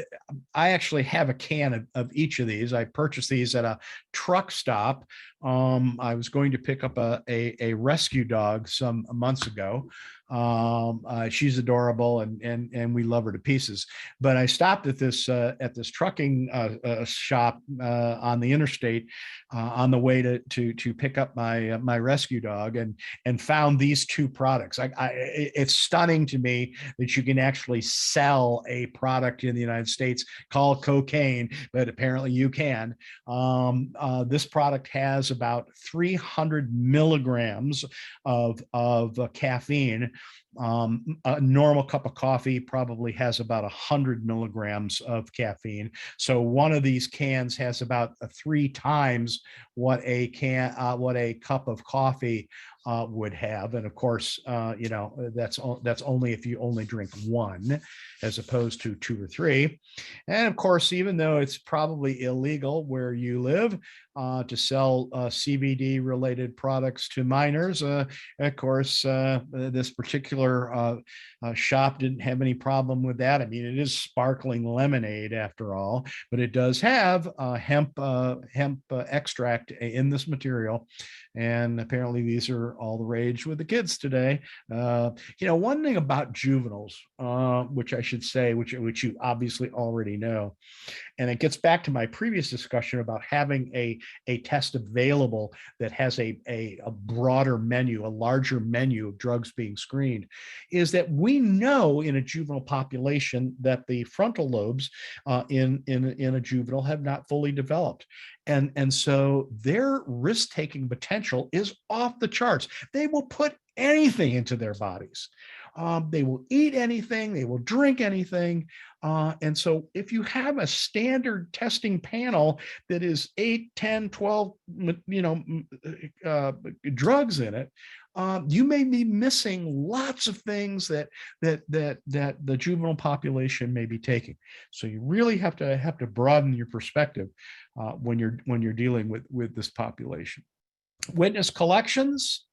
actually have a can of each of these. I purchased these at a truck stop. I was going to pick up a rescue dog some months ago. She's adorable, and we love her to pieces. But I stopped at this trucking shop on the interstate on the way to pick up my rescue dog, and found these two products. It's stunning to me that you can actually sell a product in the United States called cocaine, but apparently you can. This product has about 300 milligrams of caffeine. A normal cup of coffee probably has about 100 milligrams of caffeine. So one of these cans has about 3 times what a cup of coffee would have. And of course, that's only if you only drink one as opposed to two or three. And of course, even though it's probably illegal where you live to sell CBD related products to minors, of course, this particular shop didn't have any problem with that. I mean, it is sparkling lemonade after all, but it does have hemp extract in this material. And apparently these are all the rage with the kids today. One thing about juveniles, which I should say, which you obviously already know, and it gets back to my previous discussion about having a test available that has a broader menu, a larger menu of drugs being screened, is that we know in a juvenile population that the frontal lobes in a juvenile have not fully developed. And so their risk-taking potential is off the charts. They will put anything into their bodies. They will eat anything, they will drink anything. And so if you have a standard testing panel that is 8, 10, 12, drugs in it, you may be missing lots of things that the juvenile population may be taking. So you really have to broaden your perspective when you're dealing with this population. Witness collections.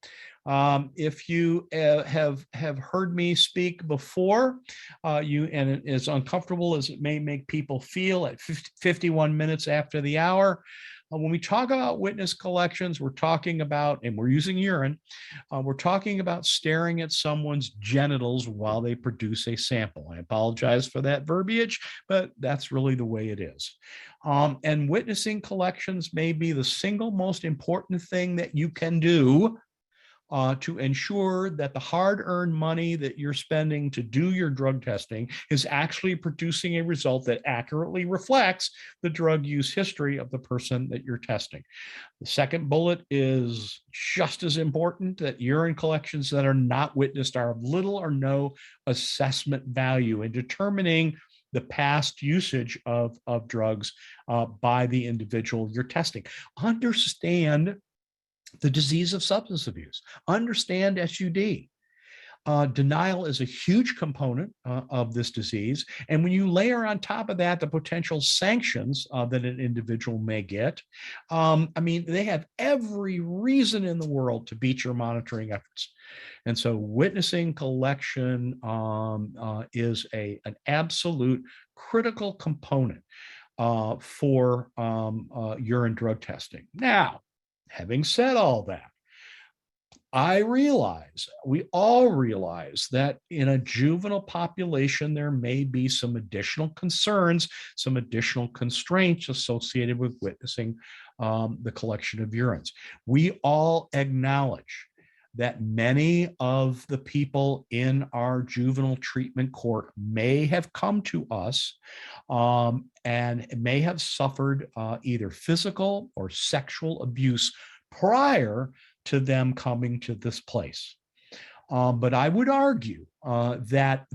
If you have heard me speak before, and as uncomfortable as it may make people feel at 51 minutes after the hour, when we talk about witness collections, we're talking about, and we're using urine, we're talking about staring at someone's genitals while they produce a sample. I apologize for that verbiage, but that's really the way it is. And witnessing collections may be the single most important thing that you can do to ensure that the hard-earned money that you're spending to do your drug testing is actually producing a result that accurately reflects the drug use history of the person that you're testing. The second bullet is just as important, that urine collections that are not witnessed are of little or no assessment value in determining the past usage of drugs by the individual you're testing. Understand the disease of substance abuse. Understand SUD. Denial is a huge component of this disease. And when you layer on top of that the potential sanctions that an individual may get, they have every reason in the world to beat your monitoring efforts. And so witnessing collection is an absolute critical component for urine drug testing. Now, having said all that, we all realize that in a juvenile population, there may be some additional concerns, some additional constraints associated with witnessing the collection of urines. We all acknowledge that many of the people in our juvenile treatment court may have come to us and may have suffered either physical or sexual abuse prior to them coming to this place. But I would argue that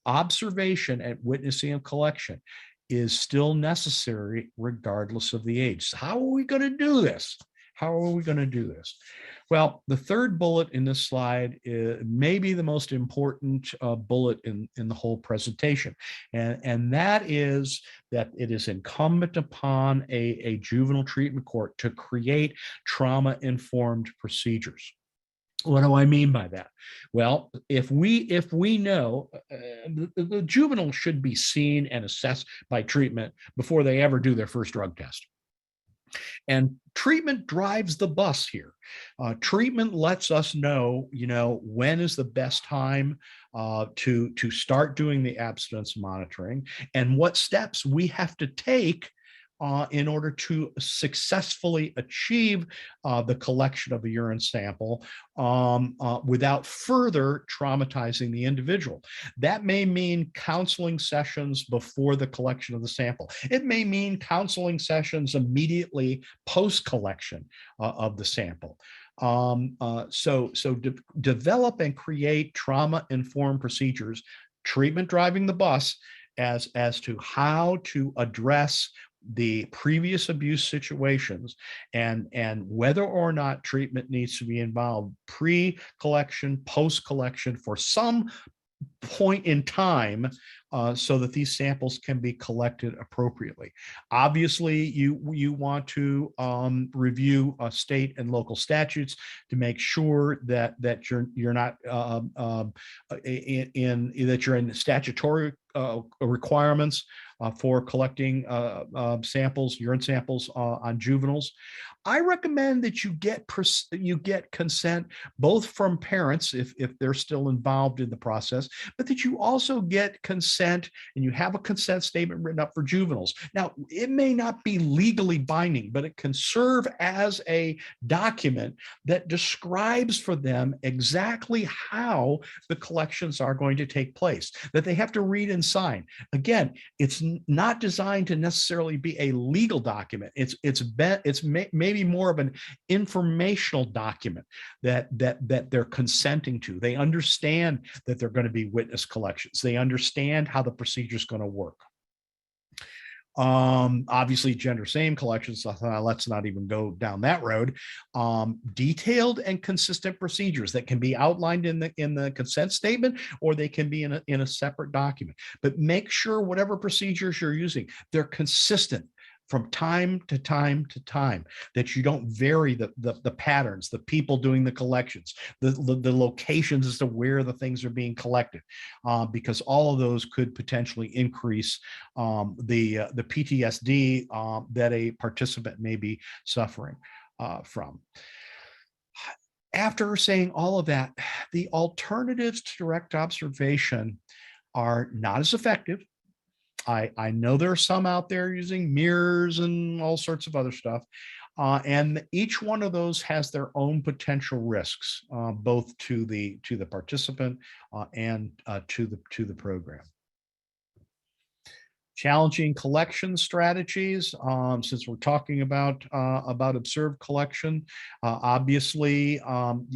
observation at witnessing a collection is still necessary regardless of the age. So how are we going to do this? Well, the third bullet in this slide may be the most important bullet in the whole presentation. And that is that it is incumbent upon a juvenile treatment court to create trauma-informed procedures. What do I mean by that? Well, if we know the juvenile should be seen and assessed by treatment before they ever do their first drug test. And treatment drives the bus here. Treatment lets us know, when is the best time to start doing the abstinence monitoring and what steps we have to take in order to successfully achieve the collection of a urine sample without further traumatizing the individual. That may mean counseling sessions before the collection of the sample. It may mean counseling sessions immediately post-collection of the sample. Develop and create trauma-informed procedures, treatment driving the bus, as to how to address the previous abuse situations and whether or not treatment needs to be involved pre-collection, post-collection for some point in time, so that these samples can be collected appropriately. Obviously, you want to review state and local statutes to make sure that you're not that you're in statutory requirements for collecting samples, urine samples on juveniles. I recommend that you get consent both from parents if they're still involved in the process, but that you also get consent and you have a consent statement written up for juveniles. Now, it may not be legally binding, but it can serve as a document that describes for them exactly how the collections are going to take place, that they have to read and sign. Again, it's not designed to necessarily be a legal document. It's maybe more of an informational document that they're consenting to. They understand that they're going to be witness collections. They understand how the procedure is going to work. Obviously gender same collections, let's not even go down that road. Detailed and consistent procedures that can be outlined in the consent statement, or they can be in a separate document, but make sure whatever procedures you're using, they're consistent from time to time to time, that you don't vary the patterns, the people doing the collections, the locations as to where the things are being collected, because all of those could potentially increase the PTSD that a participant may be suffering from. After saying all of that, the alternatives to direct observation are not as effective. I know there are some out there using mirrors and all sorts of other stuff. And each one of those has their own potential risks, both to the participant and to the program. Challenging collection strategies. Since we're talking about observed collection, obviously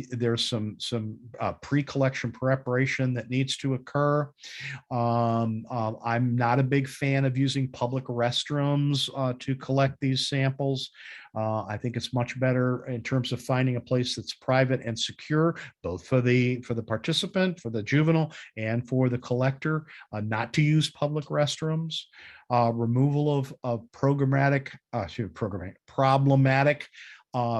there's some pre-collection preparation that needs to occur. I'm not a big fan of using public restrooms to collect these samples. I think it's much better in terms of finding a place that's private and secure, both for the participant, for the juvenile, and for the collector, not to use public restrooms. Removal of problematic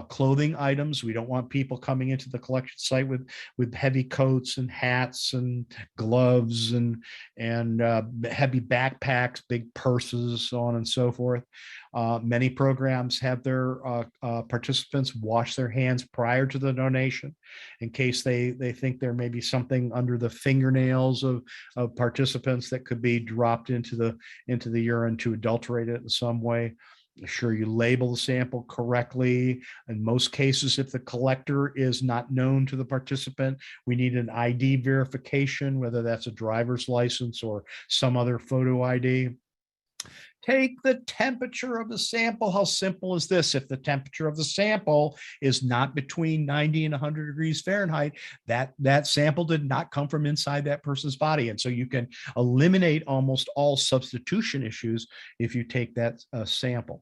clothing items. We don't want people coming into the collection site with heavy coats and hats and gloves and heavy backpacks, big purses, so on and so forth. Many programs have their participants wash their hands prior to the donation, in case they think there may be something under the fingernails of participants that could be dropped into the urine to adulterate it in some way. Sure, you label the sample correctly. In most cases, if the collector is not known to the participant, we need an ID verification, whether that's a driver's license or some other photo ID. Take the temperature of the sample. How simple is this? If the temperature of the sample is not between 90 and 100 degrees Fahrenheit, that sample did not come from inside that person's body. And so you can eliminate almost all substitution issues if you take that sample.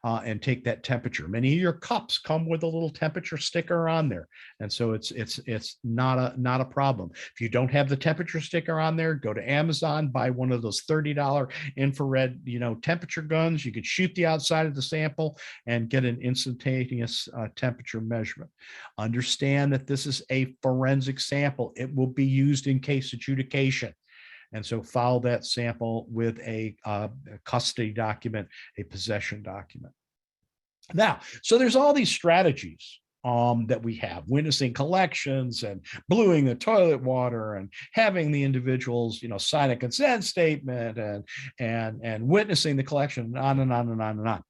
And take that temperature. Many of your cups come with a little temperature sticker on there, and so it's not a problem. If you don't have the temperature sticker on there, go to Amazon, buy one of those $30 infrared temperature guns. You could shoot the outside of the sample and get an instantaneous temperature measurement. Understand that this is a forensic sample. It will be used in case adjudication. And so file that sample with a custody document, a possession document. Now, so there's all these strategies that we have: witnessing collections and bluing the toilet water and having the individuals, sign a consent statement and witnessing the collection, and on and on and on and on.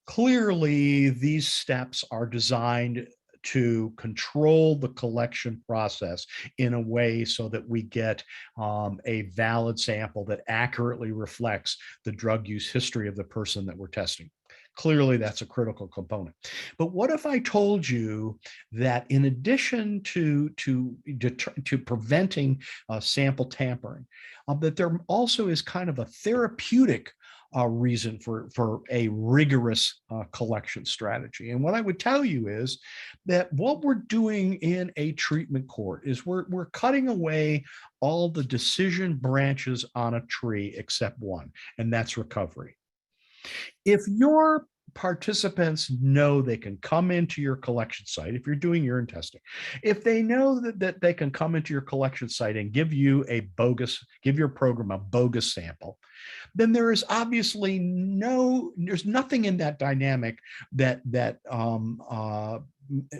Clearly, these steps are designed to control the collection process in a way so that we get a valid sample that accurately reflects the drug use history of the person that we're testing. Clearly, that's a critical component. But what if I told you that in addition to preventing sample tampering, that there also is kind of a therapeutic reason for a rigorous collection strategy? And what I would tell you is that what we're doing in a treatment court is we're cutting away all the decision branches on a tree except one, and that's recovery. If your participants know they can come into your collection site, if you're doing urine testing, if they know that they can come into your collection site and give your program a bogus sample, then there is obviously there's nothing in that dynamic that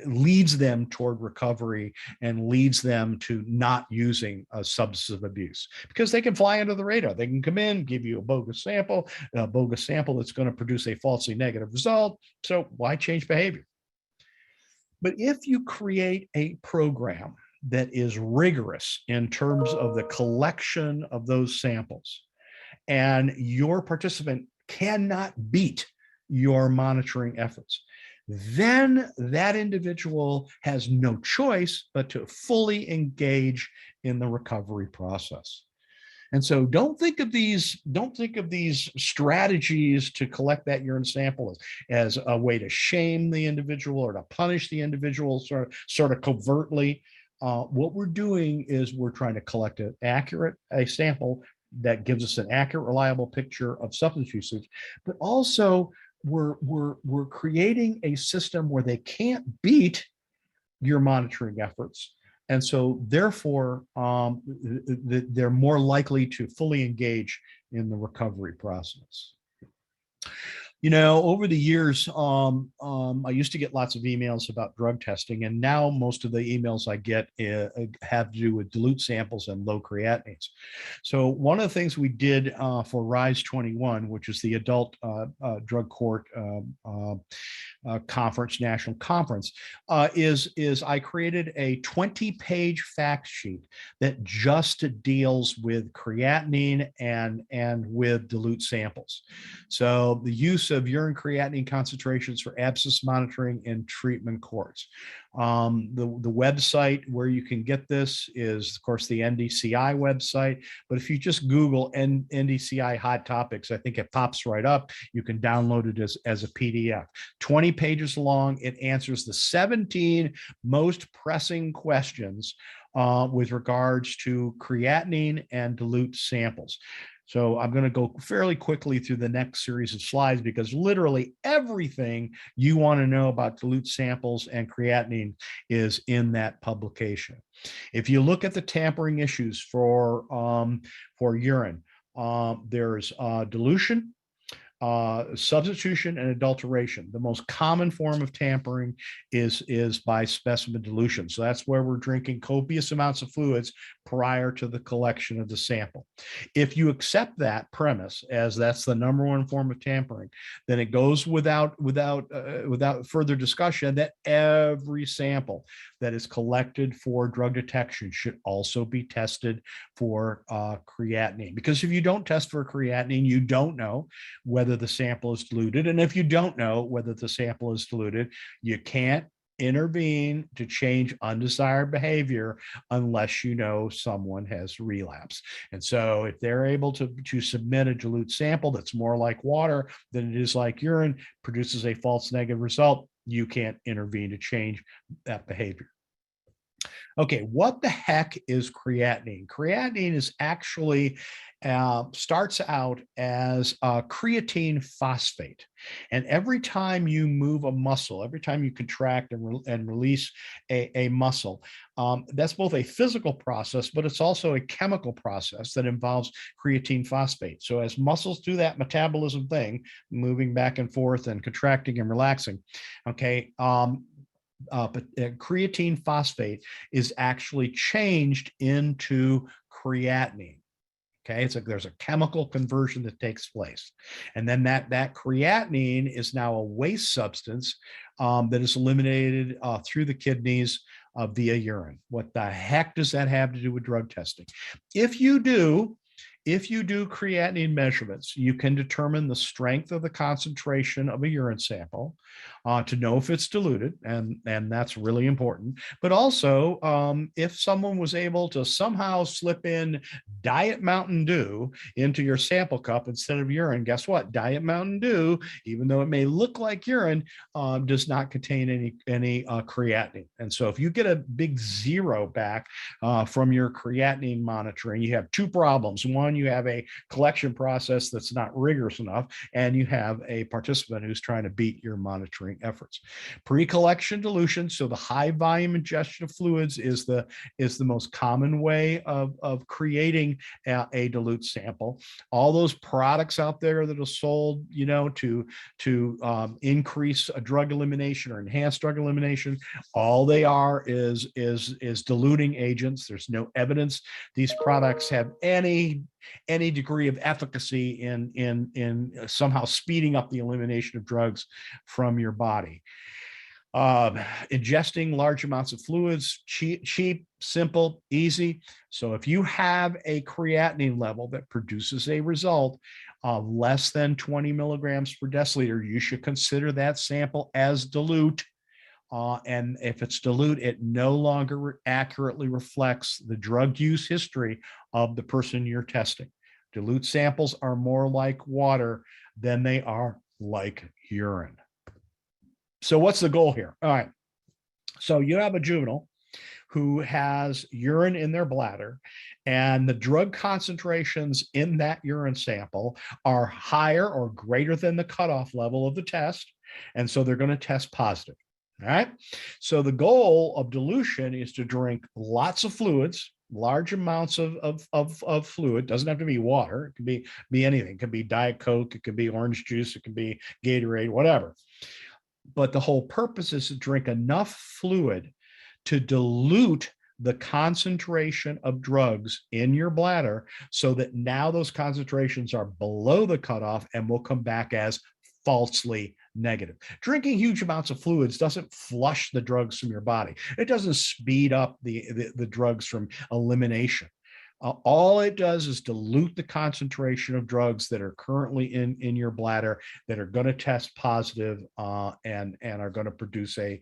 leads them toward recovery and leads them to not using a substance of abuse, because they can fly under the radar. They can come in, give you a bogus sample that's going to produce a falsely negative result. So why change behavior? But if you create a program that is rigorous in terms of the collection of those samples, and your participant cannot beat your monitoring efforts, then that individual has no choice but to fully engage in the recovery process. And so don't think of these strategies to collect that urine sample as a way to shame the individual or to punish the individual sort of covertly. What we're doing is we're trying to collect a sample that gives us an accurate, reliable picture of substance usage, but also we're creating a system where they can't beat your monitoring efforts. And so therefore, they're more likely to fully engage in the recovery process. Over the years, I used to get lots of emails about drug testing, and now most of the emails I get have to do with dilute samples and low creatinines. So one of the things we did for RISE 21, which is the Adult Drug Court Conference, National Conference, is I created a 20-page fact sheet that just deals with creatinine and with dilute samples. So the use of urine creatinine concentrations for abscess monitoring in treatment courts. The website where you can get this is, of course, the NDCI website. But if you just Google NDCI hot topics, I think it pops right up. You can download it as a PDF. 20 pages long. It answers the 17 most pressing questions with regards to creatinine and dilute samples. So I'm going to go fairly quickly through the next series of slides, because literally everything you want to know about dilute samples and creatinine is in that publication. If you look at the tampering issues for urine, there's dilution, substitution, and adulteration. The most common form of tampering is by specimen dilution. So that's where we're drinking copious amounts of fluids prior to the collection of the sample. If you accept that premise as that's the number one form of tampering, then it goes without further discussion that every sample that is collected for drug detection should also be tested for creatinine. Because if you don't test for creatinine, you don't know whether the sample is diluted. And if you don't know whether the sample is diluted, you can't intervene to change undesired behavior unless you know someone has relapse. And so if they're able to submit a dilute sample that's more like water than it is like urine, produces a false negative result, you can't intervene to change that behavior. Okay, what the heck is creatinine? Creatinine is actually starts out as creatine phosphate. And every time you move a muscle, every time you contract and release a muscle, that's both a physical process, but it's also a chemical process that involves creatine phosphate. So as muscles do that metabolism thing, moving back and forth and contracting and relaxing, okay, but creatine phosphate is actually changed into creatinine. Okay, it's like there's a chemical conversion that takes place. And then that creatinine is now a waste substance that is eliminated through the kidneys via urine. What the heck does that have to do with drug testing? If you do creatinine measurements, you can determine the strength of the concentration of a urine sample to know if it's diluted, and that's really important. But also, if someone was able to somehow slip in Diet Mountain Dew into your sample cup instead of urine, guess what? Diet Mountain Dew, even though it may look like urine, does not contain any creatinine. And so if you get a big zero back from your creatinine monitoring, you have two problems. One, you have a collection process that's not rigorous enough, and you have a participant who's trying to beat your monitoring efforts. Pre-collection dilution, so the high volume ingestion of fluids is the most common way of creating a dilute sample. All those products out there that are sold, to increase a drug elimination or enhance drug elimination, all they are is diluting agents. There's no evidence these products have any degree of efficacy in somehow speeding up the elimination of drugs from your body. Ingesting large amounts of fluids, cheap, simple, easy. So if you have a creatinine level that produces a result of less than 20 milligrams per deciliter, you should consider that sample as dilute. And if it's dilute, it no longer accurately reflects the drug use history of the person you're testing. Dilute samples are more like water than they are like urine. So what's the goal here? All right. So you have a juvenile who has urine in their bladder, and the drug concentrations in that urine sample are higher or greater than the cutoff level of the test. And so they're going to test positive. All right. So the goal of dilution is to drink lots of fluids, large amounts of fluid. Doesn't have to be water. It can be anything. It can be Diet Coke. It can be orange juice. It can be Gatorade, whatever. But the whole purpose is to drink enough fluid to dilute the concentration of drugs in your bladder so that now those concentrations are below the cutoff and will come back as falsely negative. Drinking huge amounts of fluids doesn't flush the drugs from your body. It doesn't speed up the drugs from elimination. All it does is dilute the concentration of drugs that are currently in your bladder that are going to test positive and are going to produce a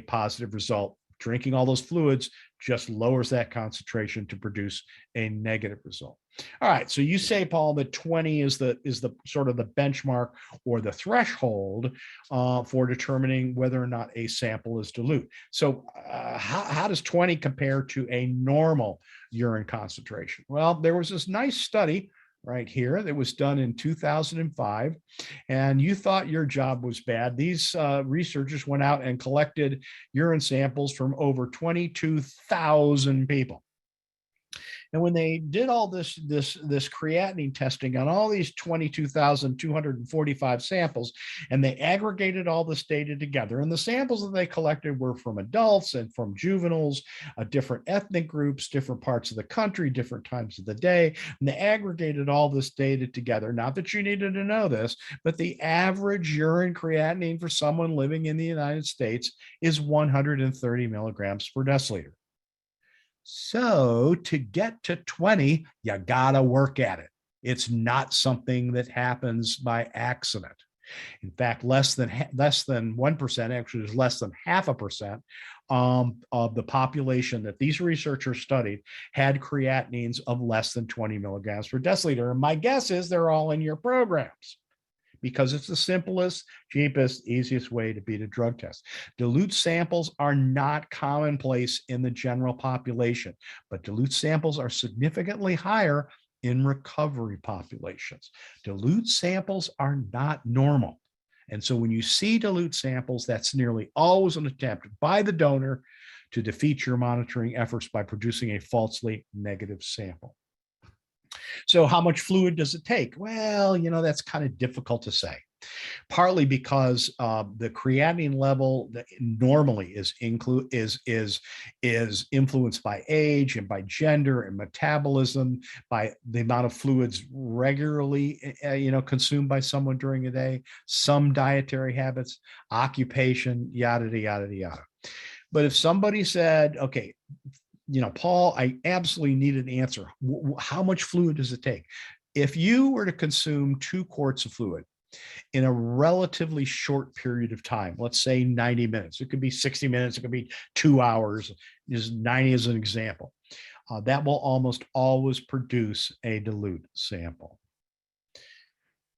positive result. Drinking all those fluids just lowers that concentration to produce a negative result. All right, so you say, Paul, that 20 is the sort of the benchmark or the threshold for determining whether or not a sample is dilute. So how does 20 compare to a normal urine concentration? Well, there was this nice study right here that was done in 2005, and you thought your job was bad. These researchers went out and collected urine samples from over 22,000 people. And when they did all this creatinine testing on all these 22,245 samples, and they aggregated all this data together, and the samples that they collected were from adults and from juveniles, different ethnic groups, different parts of the country, different times of the day, and they aggregated all this data together. Not that you needed to know this, but the average urine creatinine for someone living in the United States is 130 milligrams per deciliter. So to get to 20, you gotta work at it. It's not something that happens by accident. In fact, less than 1%, actually is less than 0.5% of the population that these researchers studied had creatinines of less than 20 milligrams per deciliter. And my guess is they're all in your programs, because it's the simplest, cheapest, easiest way to beat a drug test. Dilute samples are not commonplace in the general population, but dilute samples are significantly higher in recovery populations. Dilute samples are not normal. And so when you see dilute samples, that's nearly always an attempt by the donor to defeat your monitoring efforts by producing a falsely negative sample. So how much fluid does it take? Well, that's kind of difficult to say. partly because the creatinine level that normally is influenced by age and by gender and metabolism, by the amount of fluids regularly consumed by someone during a day, some dietary habits, occupation, yada yada yada. But if somebody said, okay, Paul, I absolutely need an answer. How much fluid does it take? If you were to consume 2 quarts of fluid in a relatively short period of time, let's say 90 minutes, it could be 60 minutes, it could be 2 hours, just 90 as an example, that will almost always produce a dilute sample.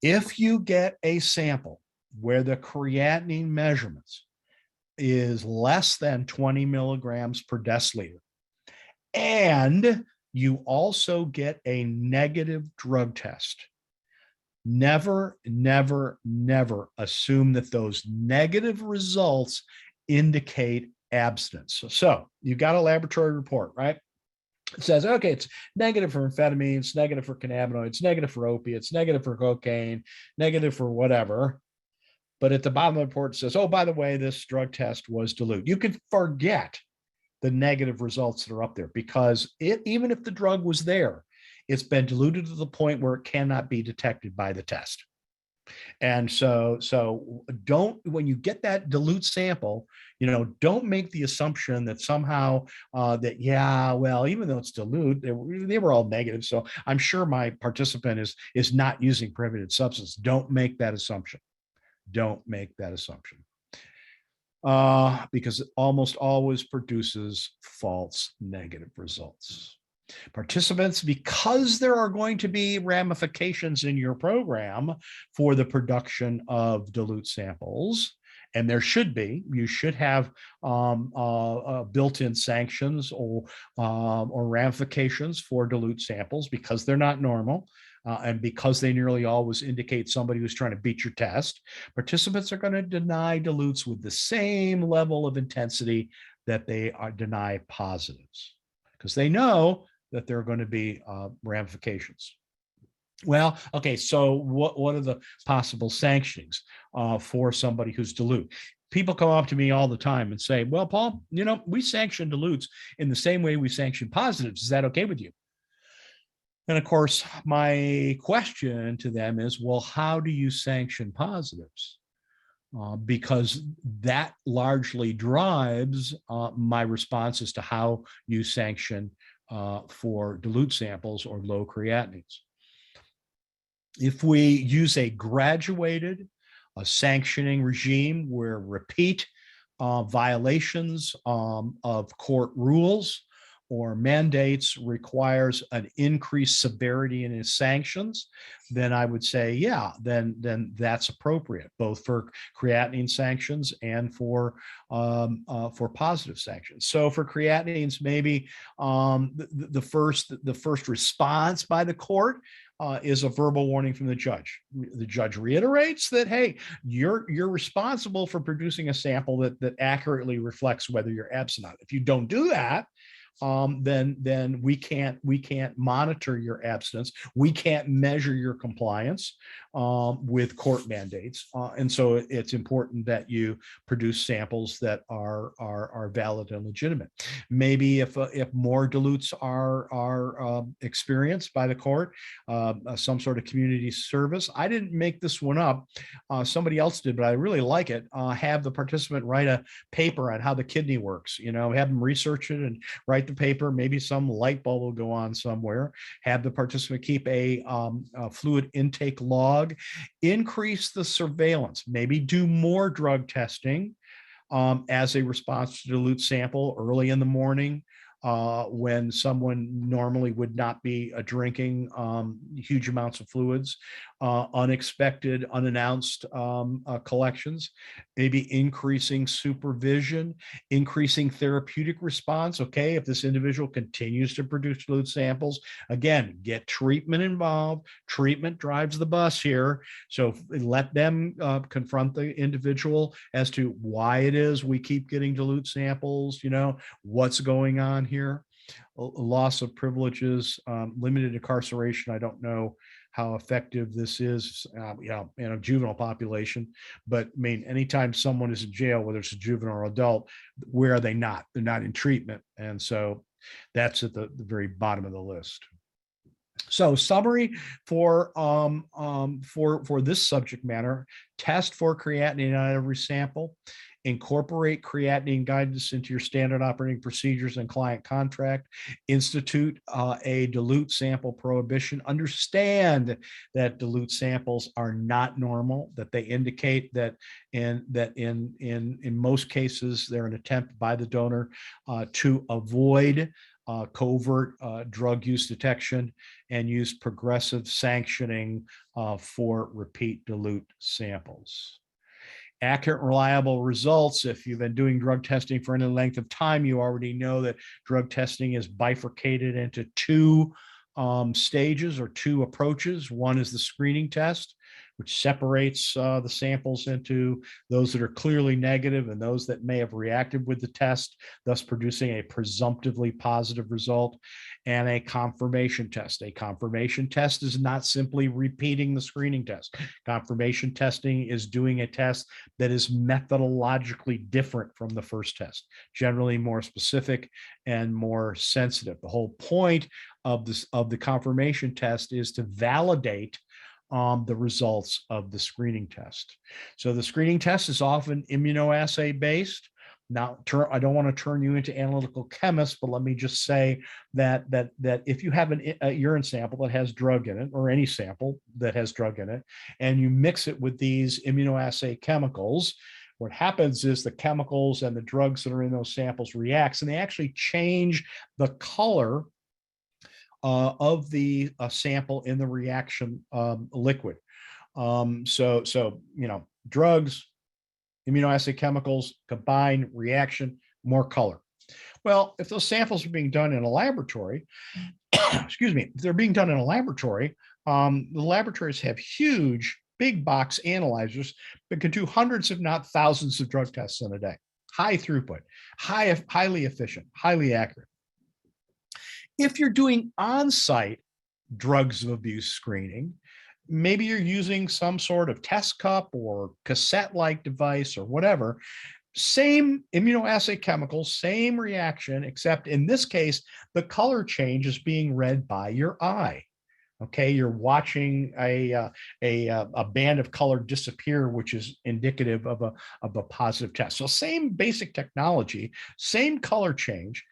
If you get a sample where the creatinine measurements is less than 20 milligrams per deciliter, and you also get a negative drug test, never, never, never assume that those negative results indicate abstinence. So you got a laboratory report, right? It says, okay, it's negative for amphetamines, negative for cannabinoids, negative for opiates, negative for cocaine, negative for whatever. But at the bottom of the report, it says, oh, by the way, this drug test was dilute. You can forget the negative results that are up there, because even if the drug was there, it's been diluted to the point where it cannot be detected by the test. And so don't, when you get that dilute sample, don't make the assumption that somehow even though it's dilute, they were all negative, so I'm sure my participant is not using prohibited substance. Don't make that assumption. Don't make that assumption. Because it almost always produces false negative results. Participants, because there are going to be ramifications in your program for the production of dilute samples, and there should be, you should have built-in sanctions or ramifications for dilute samples, because they're not normal. And because they nearly always indicate somebody who's trying to beat your test, participants are going to deny dilutes with the same level of intensity that they deny positives, because they know that there are going to be ramifications. Well, okay, so what are the possible sanctionings for somebody who's dilute? People come up to me all the time and say, well, Paul, we sanction dilutes in the same way we sanction positives. Is that okay with you? And of course, my question to them is, well, how do you sanction positives? Because that largely drives my response as to how you sanction for dilute samples or low creatinines. If we use a graduated sanctioning regime where repeat violations of court rules or mandates requires an increased severity in its sanctions, then I would say, yeah, then that's appropriate, both for creatinine sanctions and for positive sanctions. So for creatinines, maybe the first response by the court is a verbal warning from the judge. The judge reiterates that, hey, you're responsible for producing a sample that accurately reflects whether you're abstinent. If you don't do that, then we can't monitor your abstinence. We can't measure your compliance with court mandates, and so it's important that you produce samples that are valid and legitimate. Maybe if more dilutes are experienced by the court, some sort of community service. I didn't make this one up. Somebody else did, but I really like it. Have the participant write a paper on how the kidney works. Have them research it and write the paper. Maybe some light bulb will go on somewhere. Have the participant keep a fluid intake log. Increase the surveillance. Maybe do more drug testing as a response to dilute sample early in the morning, when someone normally would not be drinking huge amounts of fluids, unexpected, unannounced collections, maybe increasing supervision, increasing therapeutic response. Okay, if this individual continues to produce dilute samples, again, get treatment involved. Treatment drives the bus here. So let them confront the individual as to why it is we keep getting dilute samples, what's going on here. Loss of privileges, limited incarceration. I don't know how effective this is, in a juvenile population. But I mean, anytime someone is in jail, whether it's a juvenile or adult, where are they not? They're not in treatment. And so that's at the very bottom of the list. So summary for this subject matter: test for creatinine on every sample, incorporate creatinine guidance into your standard operating procedures and client contract, institute a dilute sample prohibition, understand that dilute samples are not normal, that they indicate that in most cases they're an attempt by the donor to avoid covert drug use detection, and use progressive sanctioning for repeat dilute samples. Accurate and reliable results. If you've been doing drug testing for any length of time, you already know that drug testing is bifurcated into two stages or two approaches. One is the screening test, which separates the samples into those that are clearly negative and those that may have reacted with the test, thus producing a presumptively positive result, and a confirmation test. A confirmation test is not simply repeating the screening test. Confirmation testing is doing a test that is methodologically different from the first test, generally more specific and more sensitive. The whole point of the confirmation test is to validate the results of the screening test. So the screening test is often immunoassay based. Now, I don't want to turn you into analytical chemists, but let me just say that if you have a urine sample that has drug in it, or any sample that has drug in it, and you mix it with these immunoassay chemicals, what happens is the chemicals and the drugs that are in those samples reacts, and they actually change the color of the sample in the reaction liquid. So drugs, immunoassay chemicals, combine, reaction, more color. Well, if those samples are being done in a laboratory, excuse me, if they're being done in a laboratory, the laboratories have huge big box analyzers that can do hundreds, if not thousands, of drug tests in a day. High throughput, highly efficient, highly accurate. If you're doing on-site drugs of abuse screening, maybe you're using some sort of test cup or cassette-like device or whatever, same immunoassay chemicals, same reaction, except in this case, the color change is being read by your eye. Okay, you're watching a band of color disappear, which is indicative of a positive test. So same basic technology, same color change,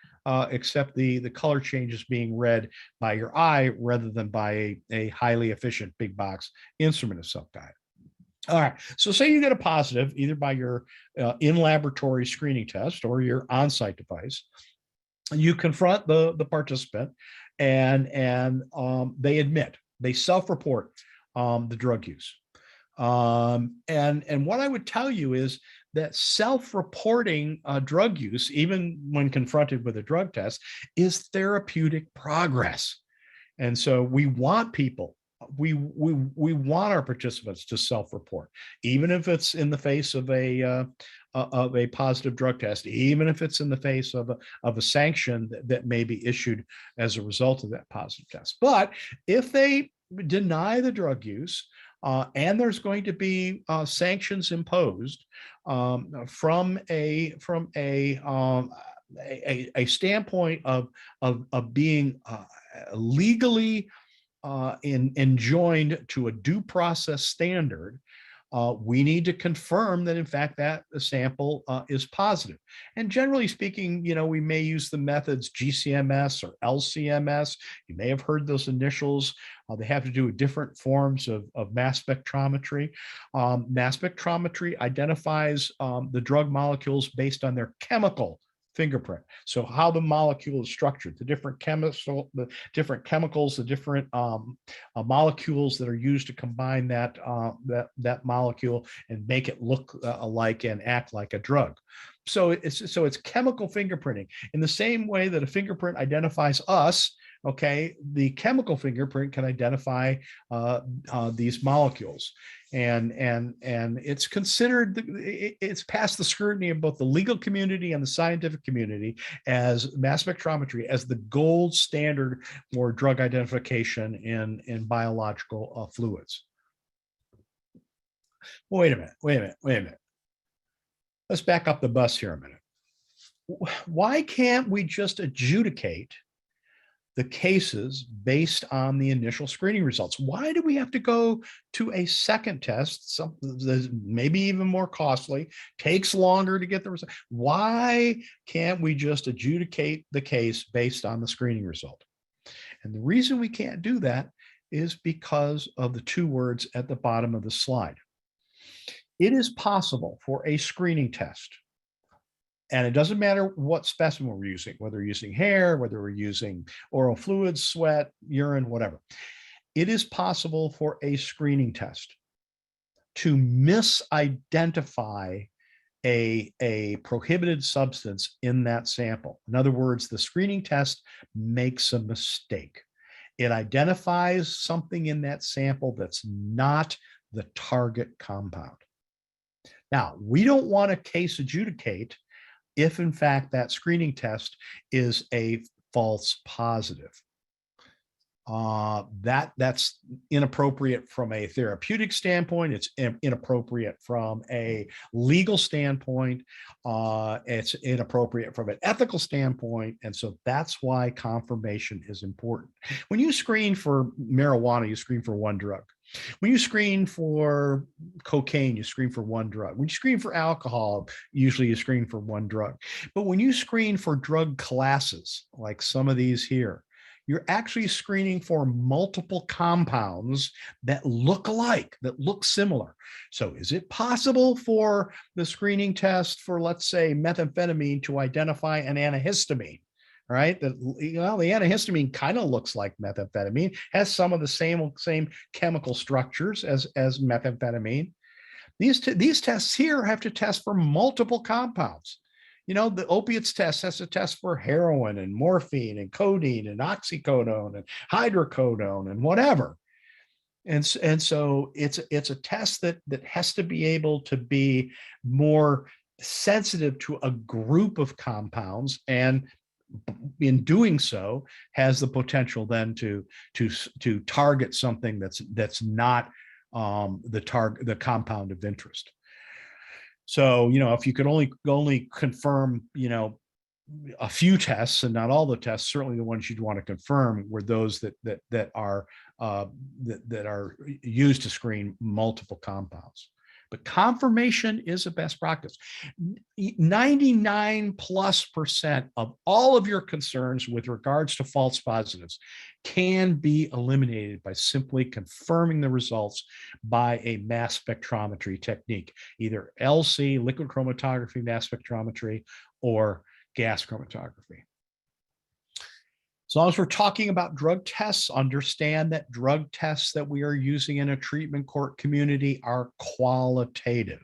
except the color change is being read by your eye rather than by a highly efficient big box instrument of some kind. All right, so say you get a positive either by your in-laboratory screening test or your on-site device. You confront the participant, and they admit, they self-report the drug use. And what I would tell you is that self-reporting drug use, even when confronted with a drug test, is therapeutic progress. And so we want people, we want our participants to self-report, even if it's in the face of a positive drug test, even if it's in the face of a sanction that may be issued as a result of that positive test. But if they deny the drug use, and there's going to be sanctions imposed from a standpoint of being legally enjoined to a due process standard. We need to confirm that, in fact, that the sample is positive. And generally speaking, we may use the methods GCMS or LCMS. You may have heard those initials. They have to do with different forms of mass spectrometry. Mass spectrometry identifies the drug molecules based on their chemical fingerprint. So how the molecule is structured, the different chemicals, the different molecules that are used to combine that molecule and make it look alike and act like a drug. So it's chemical fingerprinting in the same way that a fingerprint identifies us okay, the chemical fingerprint can identify these molecules. And it's considered, it's past the scrutiny of both the legal community and the scientific community as mass spectrometry as the gold standard for drug identification in biological fluids. Wait a minute. Let's back up the bus here a minute. Why can't we just adjudicate the cases based on the initial screening results? Why do we have to go to a second test, something that's maybe even more costly, takes longer to get the result? Why can't we just adjudicate the case based on the screening result? And the reason we can't do that is because of the two words at the bottom of the slide. It is possible for a screening test, and it doesn't matter what specimen we're using, whether we're using hair, whether we're using oral fluids, sweat, urine, whatever. It is possible for a screening test to misidentify a prohibited substance in that sample. In other words, the screening test makes a mistake. It identifies something in that sample that's not the target compound. Now, we don't want to case adjudicate if in fact that screening test is a false positive. That's inappropriate from a therapeutic standpoint. It's inappropriate from a legal standpoint. It's inappropriate from an ethical standpoint. And so that's why confirmation is important. When you screen for marijuana, you screen for one drug. When you screen for cocaine, you screen for one drug. When you screen for alcohol, usually you screen for one drug. But when you screen for drug classes, like some of these here, you're actually screening for multiple compounds that look alike, that look similar. So is it possible for the screening test for, let's say, methamphetamine to identify an antihistamine? Right? That, you know, the antihistamine kind of looks like methamphetamine, has some of the same chemical structures as methamphetamine. These tests here have to test for multiple compounds. You know, the opiates test has to test for heroin and morphine and codeine and oxycodone and hydrocodone and whatever. And so it's a test that has to be able to be more sensitive to a group of compounds, and in doing so has the potential then to target something that's not the compound of interest. So, you know, if you could only confirm, you know, a few tests and not all the tests, certainly the ones you'd want to confirm were those that are used to screen multiple compounds. But confirmation is a best practice. 99+% of all of your concerns with regards to false positives can be eliminated by simply confirming the results by a mass spectrometry technique, either LC, liquid chromatography mass spectrometry, or gas chromatography. As long as we're talking about drug tests, understand that drug tests that we are using in a treatment court community are qualitative.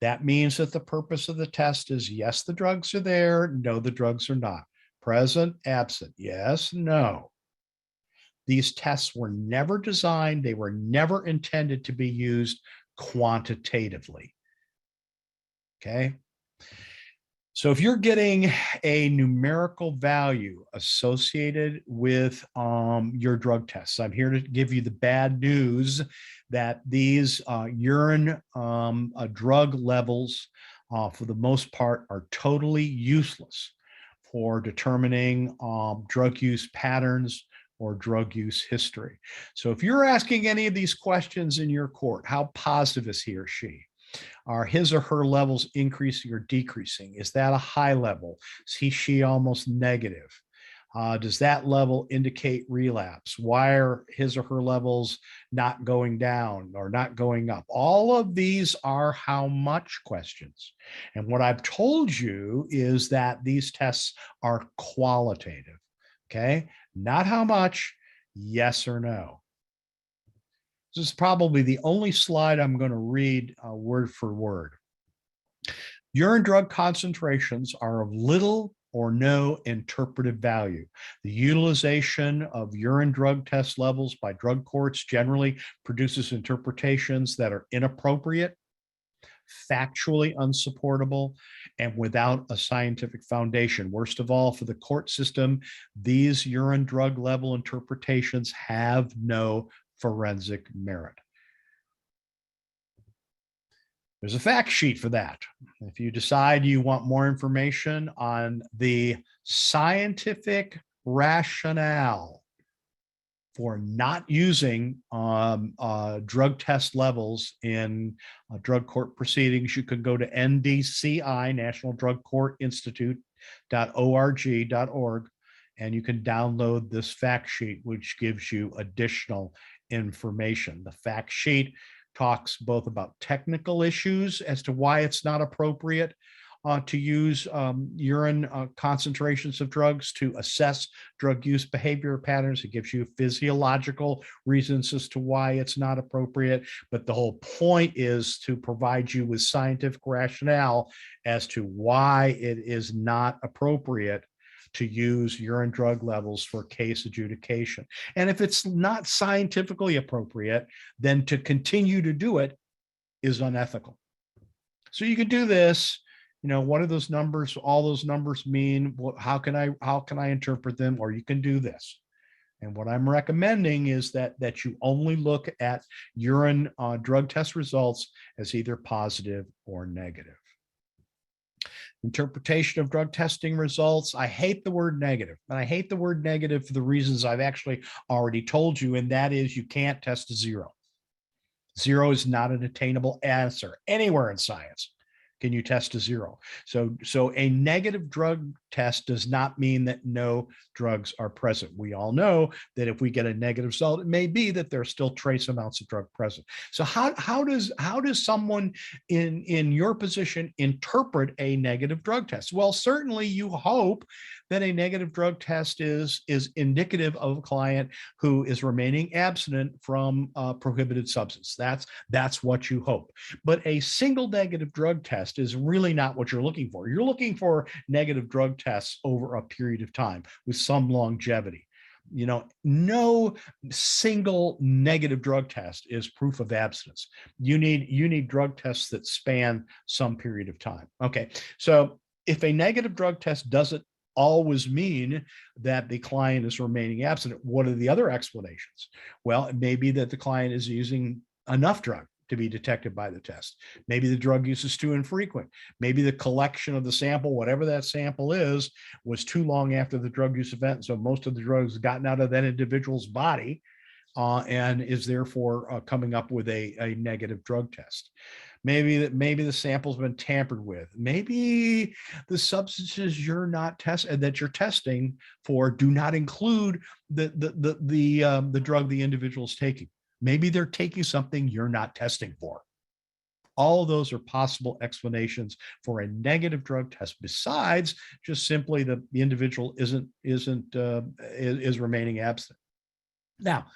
That means that the purpose of the test is, yes, the drugs are there, no, the drugs are not. Present, absent, yes, no. These tests were never designed, they were never intended to be used quantitatively. Okay? So if you're getting a numerical value associated with your drug tests, I'm here to give you the bad news that these urine drug levels, for the most part, are totally useless for determining drug use patterns or drug use history. So if you're asking any of these questions in your court, how positive is he or she? Are his or her levels increasing or decreasing? Is that a high level? Is he, she almost negative? Does that level indicate relapse? Why are his or her levels not going down or not going up? All of these are how much questions. And what I've told you is that these tests are qualitative, okay? Not how much, yes or no. This is probably the only slide I'm going to read word for word. Urine drug concentrations are of little or no interpretive value. The utilization of urine drug test levels by drug courts generally produces interpretations that are inappropriate, factually unsupportable, and without a scientific foundation. Worst of all, for the court system, these urine drug level interpretations have no forensic merit. There's a fact sheet for that. If you decide you want more information on the scientific rationale for not using drug test levels in drug court proceedings, you can go to NDCI, National Drug Court Institute.org, and you can download this fact sheet, which gives you additional information. The fact sheet talks both about technical issues as to why it's not appropriate to use urine concentrations of drugs to assess drug use behavior patterns. It gives you physiological reasons as to why it's not appropriate. But the whole point is to provide you with scientific rationale as to why it is not appropriate to use urine drug levels for case adjudication. And if it's not scientifically appropriate, then to continue to do it is unethical. So you can do this. What do those numbers, all those numbers mean? How can I interpret them? Or you can do this. And what I'm recommending is that you only look at urine drug test results as either positive or negative. Interpretation of drug testing results. I hate the word negative, and I hate the word negative for the reasons I've actually already told you, and that is you can't test a zero. Zero is not an attainable answer anywhere in science. Can you test a zero? So a negative drug test does not mean that no drugs are present. We all know that if we get a negative result, it may be that there are still trace amounts of drug present. So how does someone in your position interpret a negative drug test? Well, certainly you hope that a negative drug test is indicative of a client who is remaining abstinent from a prohibited substance. That's what you hope. But a single negative drug test is really not what you're looking for. You're looking for negative drug tests over a period of time with some longevity. No single negative drug test is proof of abstinence. You need drug tests that span some period of time. Okay, so if a negative drug test doesn't always mean that the client is remaining abstinent, what are the other explanations? Well, it may be that the client is using enough drug to be detected by the test. Maybe the drug use is too infrequent. Maybe the collection of the sample, whatever that sample is, was too long after the drug use event. So most of the drugs gotten out of that individual's body and is therefore coming up with a negative drug test. Maybe the sample's been tampered with. Maybe the substances that you're testing for do not include the drug the individual is taking. Maybe they're taking something you're not testing for. All of those are possible explanations for a negative drug test, besides just simply the individual is remaining abstinent. Now,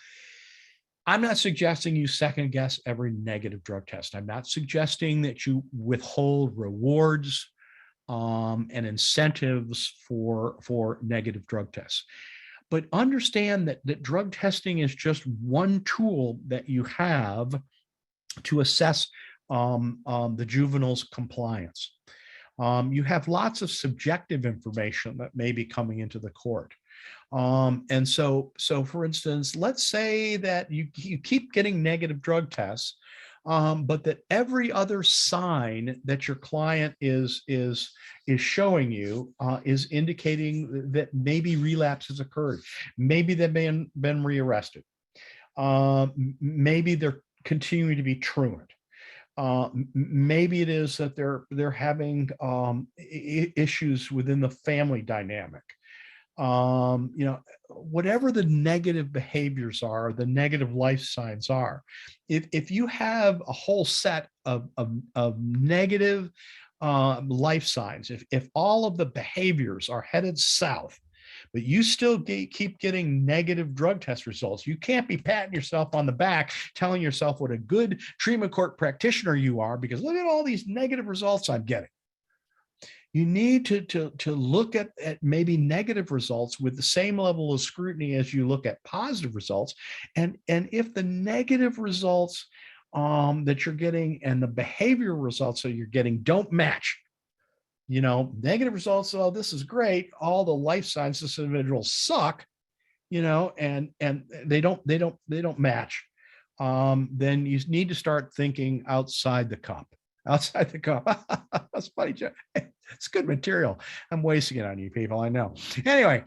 I'm not suggesting you second guess every negative drug test. I'm not suggesting that you withhold rewards and incentives for negative drug tests. But understand that drug testing is just one tool that you have to assess the juvenile's compliance. You have lots of subjective information that may be coming into the court. And so for instance, let's say that you keep getting negative drug tests, but that every other sign that your client is showing you is indicating that maybe relapse has occurred. Maybe they've been rearrested. Maybe they're continuing to be truant. Maybe it is that they're having issues within the family dynamic. Whatever the negative behaviors are, the negative life signs are, if you have a whole set of negative life signs, if all of the behaviors are headed south, but you still keep getting negative drug test results, you can't be patting yourself on the back, telling yourself what a good treatment court practitioner you are, because look at all these negative results I'm getting. you need to look at maybe negative results with the same level of scrutiny as you look at positive results. And if the negative results that you're getting and the behavioral results that you're getting don't match, negative results, oh, this is great, all the life signs this individual suck, and they don't match, then you need to start thinking outside the cup. Outside the cup. That's funny, Jeff. It's good material. I'm wasting it on you people, I know. Anyway,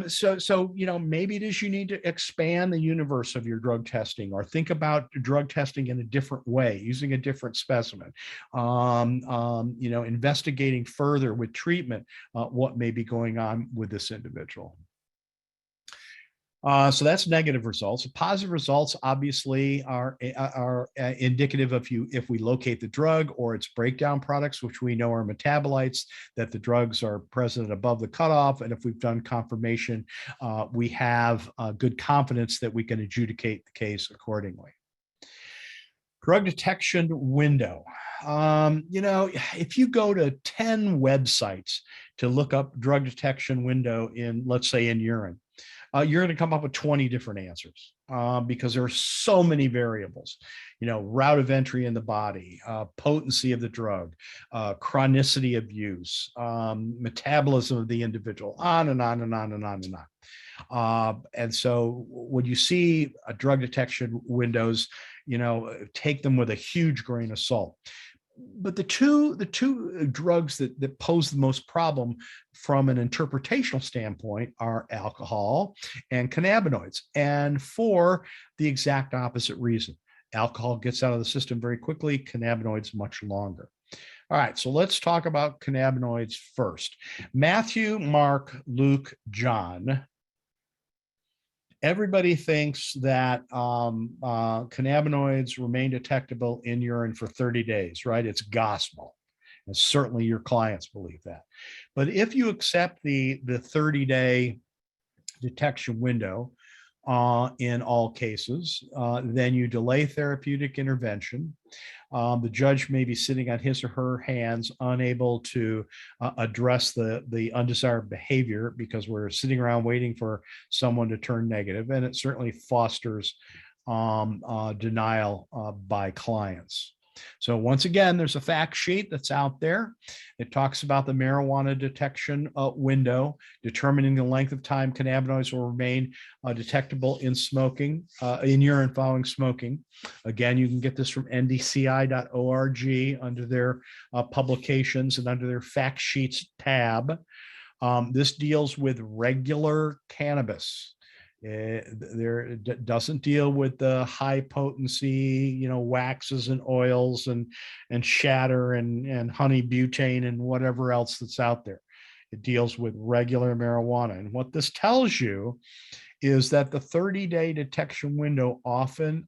so maybe it is you need to expand the universe of your drug testing, or think about drug testing in a different way, using a different specimen. Investigating further with treatment what may be going on with this individual. So that's negative results. Positive results obviously are indicative of if we locate the drug or its breakdown products, which we know are metabolites, that the drugs are present above the cutoff. And if we've done confirmation, we have good confidence that we can adjudicate the case accordingly. Drug detection window. If you go to 10 websites to look up drug detection window in, let's say, in urine, you're going to come up with 20 different answers because there are so many variables, route of entry in the body, potency of the drug, chronicity of use, metabolism of the individual, on and on and on and on and on. And so when you see a drug detection windows, take them with a huge grain of salt. But the two drugs that pose the most problem from an interpretational standpoint are alcohol and cannabinoids, and for the exact opposite reason. Alcohol gets out of the system very quickly, cannabinoids much longer. All right, so let's talk about cannabinoids first. Matthew, Mark, Luke, John. Everybody thinks that cannabinoids remain detectable in urine for 30 days, right? It's gospel. And certainly your clients believe that. But if you accept the 30-day detection window in all cases, then you delay therapeutic intervention. The judge may be sitting on his or her hands, unable to address the undesired behavior because we're sitting around waiting for someone to turn negative, and it certainly fosters denial by clients. So once again, there's a fact sheet that's out there. It talks about the marijuana detection window, determining the length of time cannabinoids will remain detectable in smoking, in urine following smoking. Again, you can get this from ndci.org under their publications and under their fact sheets tab. This deals with regular cannabis. There doesn't deal with the high potency, waxes and oils and shatter and honey butane and whatever else that's out there. It deals with regular marijuana. And what this tells you is that the 30-day detection window often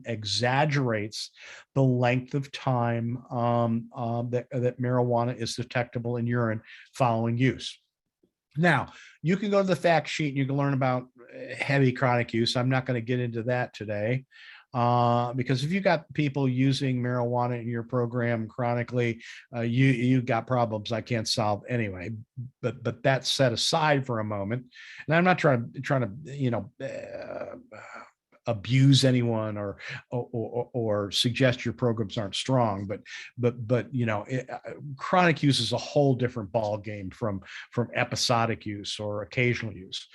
exaggerates the length of time that marijuana is detectable in urine following use. Now, you can go to the fact sheet and you can learn about heavy chronic use. I'm not going to get into that today because if you got people using marijuana in your program chronically, you got problems I can't solve anyway. But that's set aside for a moment. And I'm not trying to abuse anyone or suggest your programs aren't strong, but chronic use is a whole different ball game from episodic use or occasional use.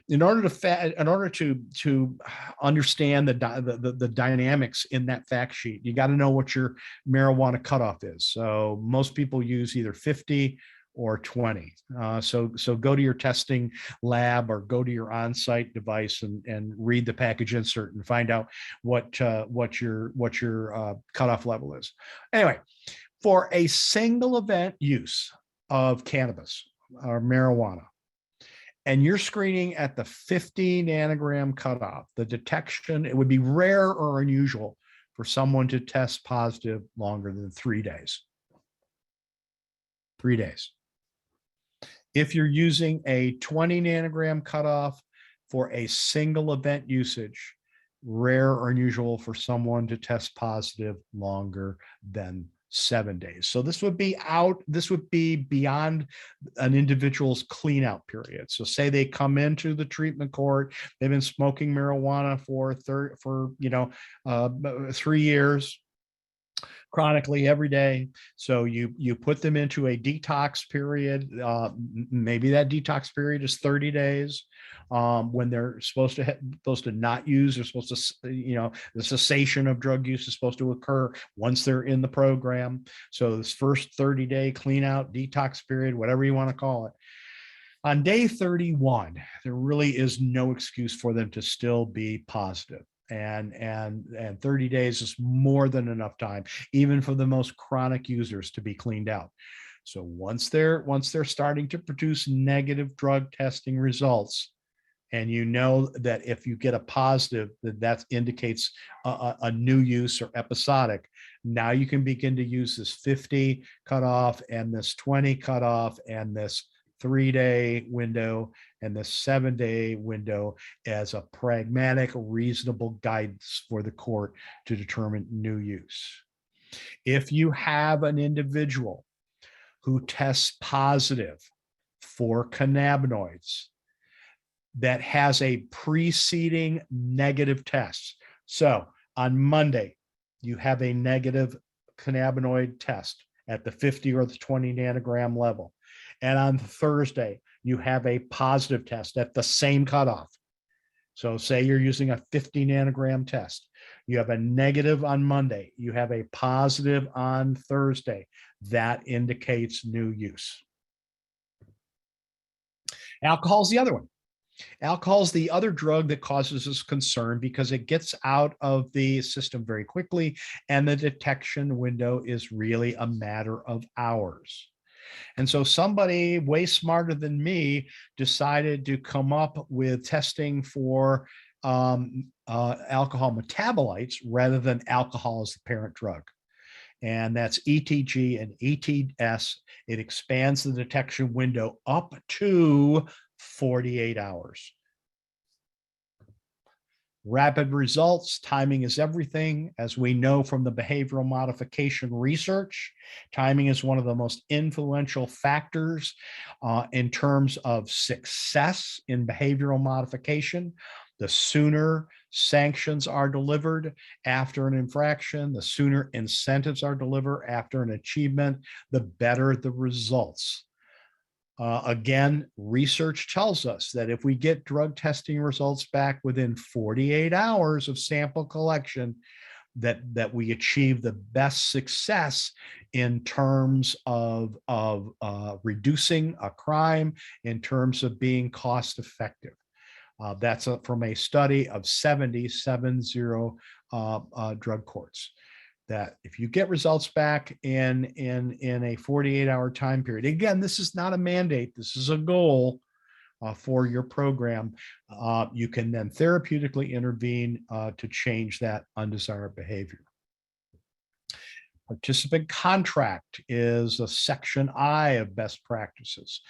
In order to understand the dynamics in that fact sheet, you got to know what your marijuana cutoff is. So most people use either 50 or 20. So go to your testing lab or go to your on-site device and read the package insert and find out what your cutoff level is. Anyway, for a single event use of cannabis or marijuana, and you're screening at the 50 nanogram cutoff, the detection, it would be rare or unusual for someone to test positive longer than 3 days. 3 days. If you're using a 20 nanogram cutoff for a single event usage, rare or unusual for someone to test positive longer than 7 days. So this would be beyond an individual's clean out period. So say they come into the treatment court, they've been smoking marijuana for 3 years, chronically every day. So you put them into a detox period. Maybe that detox period is 30 days. When they're supposed to not use, they're supposed to, the cessation of drug use is supposed to occur once they're in the program. So this first 30-day clean out, detox period, whatever you want to call it. On day 31, there really is no excuse for them to still be positive. And 30 days is more than enough time, even for the most chronic users, to be cleaned out. So once they're starting to produce negative drug testing results, and you know that if you get a positive, that indicates a new use or episodic, now you can begin to use this 50 cutoff and this 20 cutoff and this 3-day window and the 7-day window as a pragmatic, reasonable guidance for the court to determine new use. If you have an individual who tests positive for cannabinoids that has a preceding negative test, so on Monday, you have a negative cannabinoid test at the 50 or the 20 nanogram level. And on Thursday, you have a positive test at the same cutoff. So say you're using a 50 nanogram test. You have a negative on Monday. You have a positive on Thursday. That indicates new use. Alcohol is the other one. Alcohol is the other drug that causes us concern because it gets out of the system very quickly, and the detection window is really a matter of hours. And so somebody way smarter than me decided to come up with testing for alcohol metabolites rather than alcohol as the parent drug. And that's ETG and ETS. It expands the detection window up to 48 hours. Rapid results, timing is everything. As we know from the behavioral modification research, timing is one of the most influential factors in terms of success in behavioral modification. The sooner sanctions are delivered after an infraction, the sooner incentives are delivered after an achievement, the better the results. Again, research tells us that if we get drug testing results back within 48 hours of sample collection, that we achieve the best success in terms of reducing a crime, in terms of being cost effective. That's from a study of 70 drug courts. That if you get results back in a 48-hour time period, again, this is not a mandate, this is a goal for your program, you can then therapeutically intervene to change that undesired behavior. Participant contract is a section I of best practices.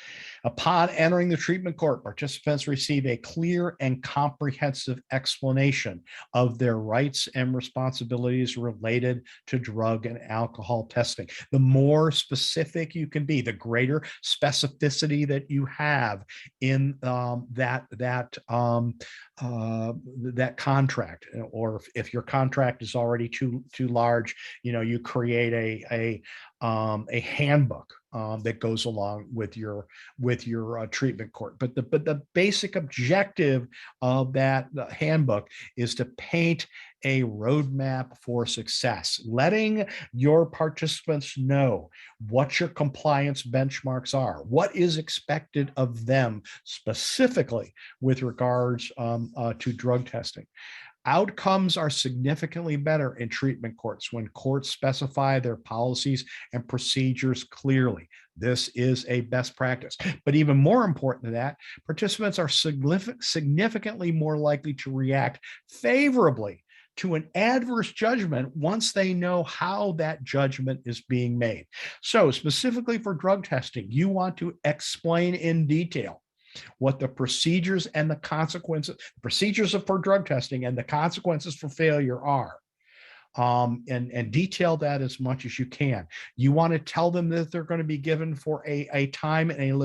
Upon entering the treatment court, participants receive a clear and comprehensive explanation of their rights and responsibilities related to drug and alcohol testing. The more specific you can be, the greater specificity that you have in that contract. Or if your contract is already too large, you create a handbook that goes along with your treatment court. But the basic objective of that handbook is to paint a roadmap for success, letting your participants know what your compliance benchmarks are, what is expected of them specifically with regards to drug testing. Outcomes are significantly better in treatment courts when courts specify their policies and procedures clearly. This is a best practice. But even more important than that, participants are significantly more likely to react favorably to an adverse judgment once they know how that judgment is being made. So specifically for drug testing, you want to explain in detail what the procedures and the consequences, procedures for drug testing and the consequences for failure are. and detail that as much as you can. You want to tell them that they're going to be given for a time and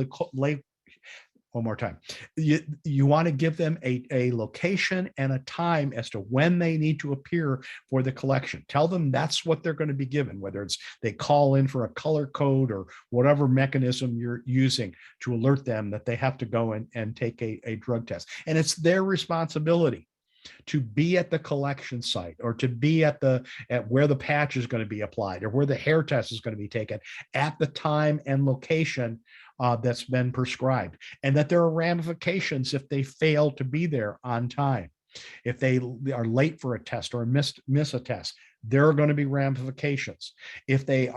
one more time. You want to give them a location and a time as to when they need to appear for the collection. Tell them that's what they're going to be given, whether it's they call in for a color code or whatever mechanism you're using to alert them that they have to go and take a drug test. And it's their responsibility to be at the collection site or to be at where the patch is going to be applied or where the hair test is going to be taken at the time and location that's been prescribed, and that there are ramifications if they fail to be there on time. If they are late for a test or miss a test, there are going to be ramifications. If they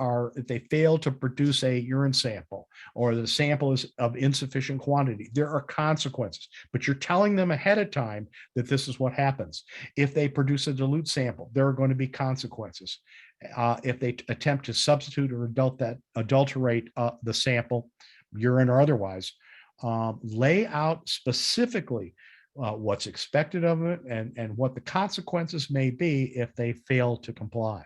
fail to produce a urine sample or the sample is of insufficient quantity, there are consequences, but you're telling them ahead of time that this is what happens. If they produce a dilute sample, there are going to be consequences. If they attempt to substitute or adulterate the sample, urine or otherwise, lay out specifically what's expected of it and what the consequences may be if they fail to comply.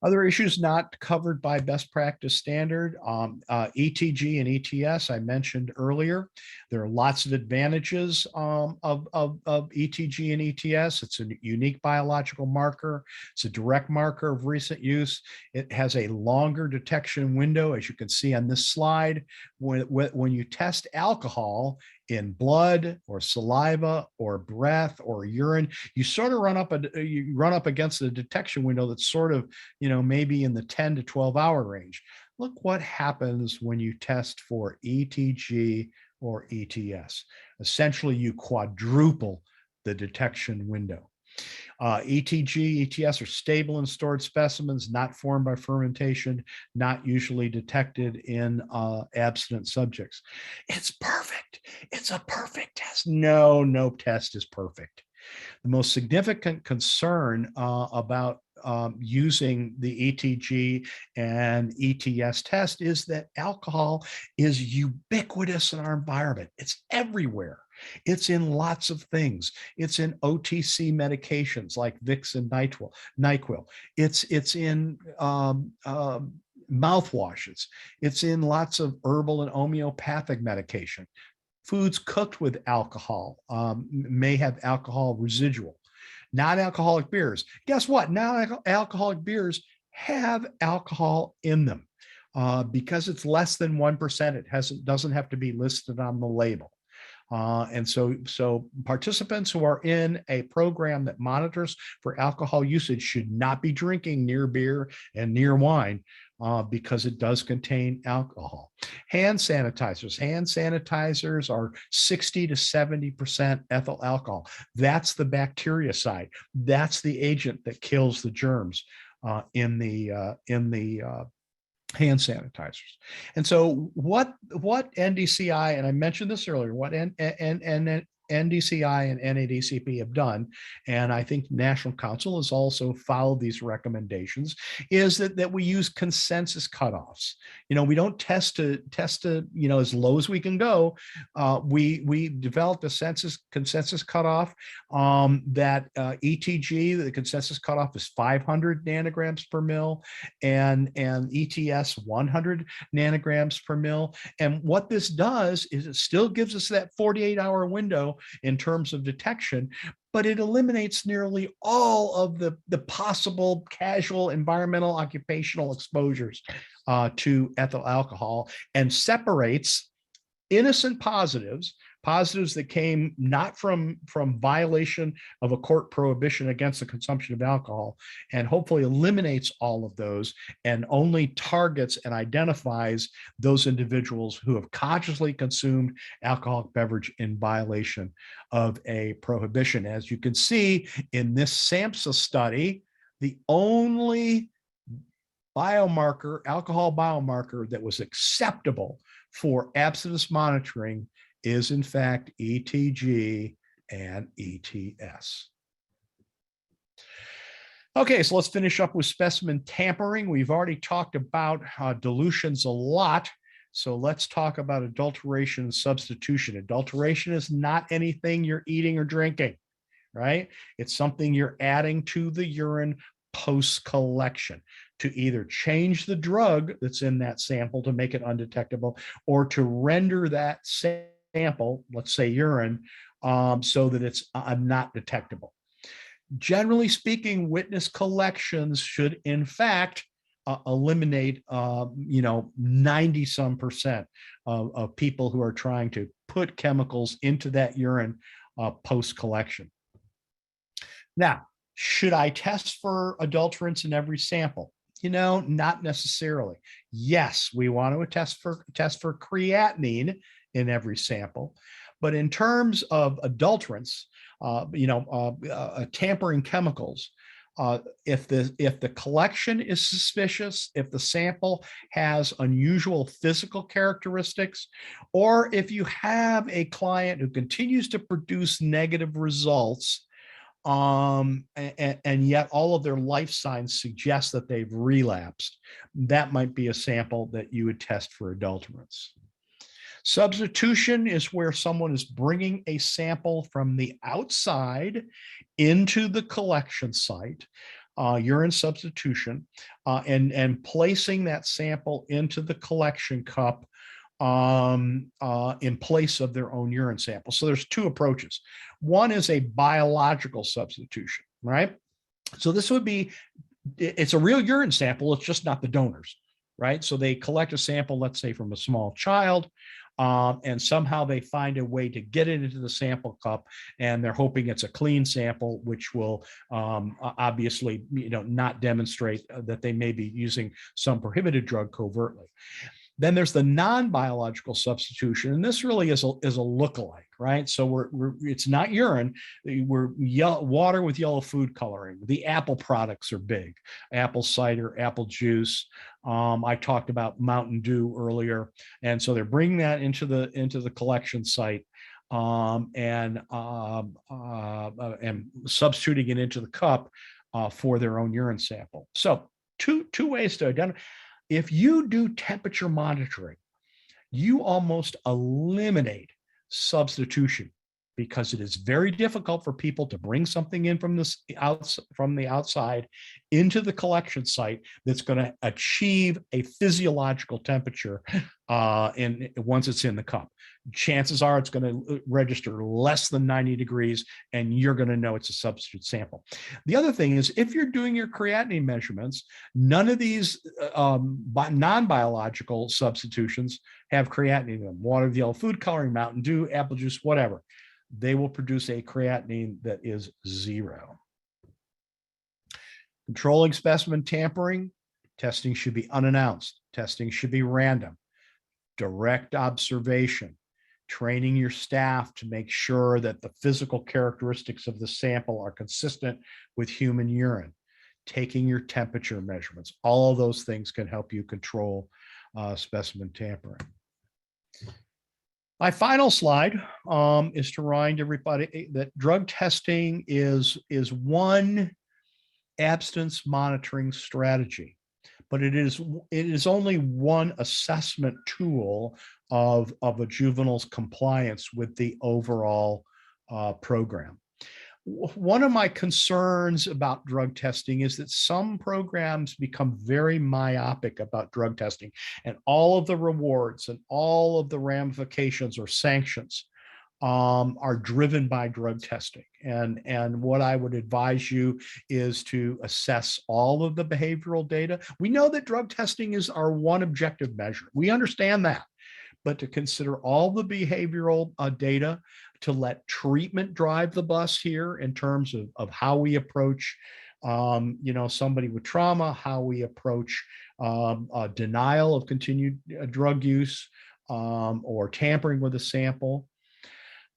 Other issues not covered by best practice standard, ETG and ETS, I mentioned earlier. There are lots of advantages of ETG and ETS. It's a unique biological marker. It's a direct marker of recent use. It has a longer detection window, as you can see on this slide. When you test alcohol in blood or saliva or breath or urine, you sort of run up against the detection window that's sort of, maybe in the 10 to 12 hour range. Look what happens when you test for ETG or ETS. Essentially, you quadruple the detection window. ETG, ETS are stable and stored specimens, not formed by fermentation, not usually detected in abstinent subjects. It's perfect. It's a perfect test. No test is perfect. The most significant concern about using the ETG and ETS test is that alcohol is ubiquitous in our environment. It's everywhere. It's in lots of things. It's in OTC medications like Vicks and NyQuil. It's in mouthwashes. It's in lots of herbal and homeopathic medication. Foods cooked with alcohol may have alcohol residual. Non-alcoholic beers. Guess what? Non-alcoholic beers have alcohol in them because it's less than 1%. It doesn't have to be listed on the label. And so participants who are in a program that monitors for alcohol usage should not be drinking near beer and near wine because it does contain alcohol. Hand sanitizers. Hand sanitizers are 60 to 70% ethyl alcohol. That's the bacteria side. That's the agent that kills the germs in the hand sanitizers. And so what NDCI, and I mentioned this earlier, what NDCI and NADCP have done, and I think National Council has also followed these recommendations, is that we use consensus cutoffs. We don't test to as low as we can go. We developed a consensus cutoff that ETG, the consensus cutoff is 500 nanograms per mil, and ETS 100 nanograms per mil. And what this does is it still gives us that 48-hour window in terms of detection, but it eliminates nearly all of the possible casual environmental occupational exposures to ethyl alcohol and separates innocent positives that came not from violation of a court prohibition against the consumption of alcohol, and hopefully eliminates all of those and only targets and identifies those individuals who have consciously consumed alcoholic beverage in violation of a prohibition. As you can see in this SAMHSA study, the only alcohol biomarker that was acceptable for abstinence monitoring is in fact ETG and ETS. Okay, so let's finish up with specimen tampering. We've already talked about dilutions a lot, so let's talk about adulteration and substitution. Adulteration is not anything you're eating or drinking. right? It's something you're adding to the urine post-collection to either change the drug that's in that sample to make it undetectable, or to render that sample, let's say urine, so that it's not detectable. Generally speaking, witness collections should, in fact, eliminate, 90 some percent of people who are trying to put chemicals into that urine post collection. Now, should I test for adulterants in every sample? Not necessarily. Yes, we want to test for creatinine in every sample, but in terms of adulterants, tampering chemicals, if the collection is suspicious, if the sample has unusual physical characteristics, or if you have a client who continues to produce negative results, and yet all of their life signs suggest that they've relapsed, that might be a sample that you would test for adulterants. Substitution is where someone is bringing a sample from the outside into the collection site, urine substitution, and placing that sample into the collection cup in place of their own urine sample. So there's two approaches. One is a biological substitution, right? So this would be, it's a real urine sample, it's just not the donors, right? So they collect a sample, let's say from a small child, and somehow they find a way to get it into the sample cup, and they're hoping it's a clean sample, which will obviously, not demonstrate that they may be using some prohibited drug covertly. Then there's the non-biological substitution, and this really is a lookalike, right? So it's not urine. We're water with yellow food coloring. The apple products are big: apple cider, apple juice. I talked about Mountain Dew earlier, and so they're bringing that into the collection site, and substituting it into the cup for their own urine sample. So two ways to identify. If you do temperature monitoring, you almost eliminate substitution, because it is very difficult for people to bring something in from the outside into the collection site that's going to achieve a physiological temperature once it's in the cup. Chances are it's going to register less than 90 degrees, and you're going to know it's a substitute sample. The other thing is, if you're doing your creatinine measurements, none of these non-biological substitutions have creatinine in them. Water with yellow food coloring, Mountain Dew, apple juice, whatever. They will produce a creatinine that is 0. Controlling specimen tampering, testing should be unannounced. Testing should be random. Direct observation. Training your staff to make sure that the physical characteristics of the sample are consistent with human urine. Taking your temperature measurements. All of those things can help you control specimen tampering. My final slide is to remind everybody that drug testing is one abstinence monitoring strategy, but it is only one assessment tool of a juvenile's compliance with the overall program. One of my concerns about drug testing is that some programs become very myopic about drug testing, and all of the rewards and all of the ramifications or sanctions are driven by drug testing. And what I would advise you is to assess all of the behavioral data. We know that drug testing is our one objective measure. We understand that. But to consider all the behavioral data, to let treatment drive the bus here in terms of how we approach somebody with trauma, how we approach denial of continued drug use, or tampering with a sample,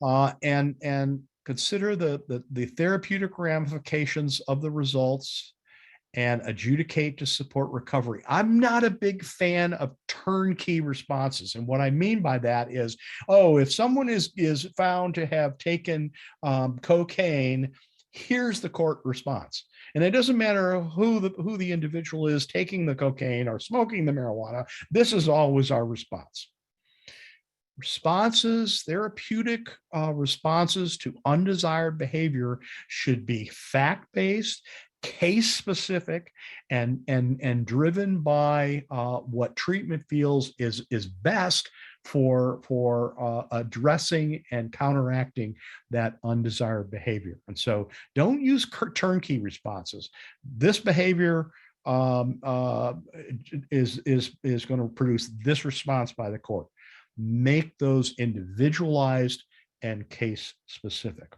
and consider the therapeutic ramifications of the results, and adjudicate to support recovery. I'm not a big fan of turnkey responses. And what I mean by that is, if someone is found to have taken cocaine, here's the court response. And it doesn't matter who the individual is taking the cocaine or smoking the marijuana, this is always our response. Therapeutic responses to undesired behavior should be fact-based, case-specific, and driven by what treatment feels is best for addressing and counteracting that undesired behavior. And so don't use turnkey responses. This behavior is going to produce this response by the court. Make those individualized and case specific.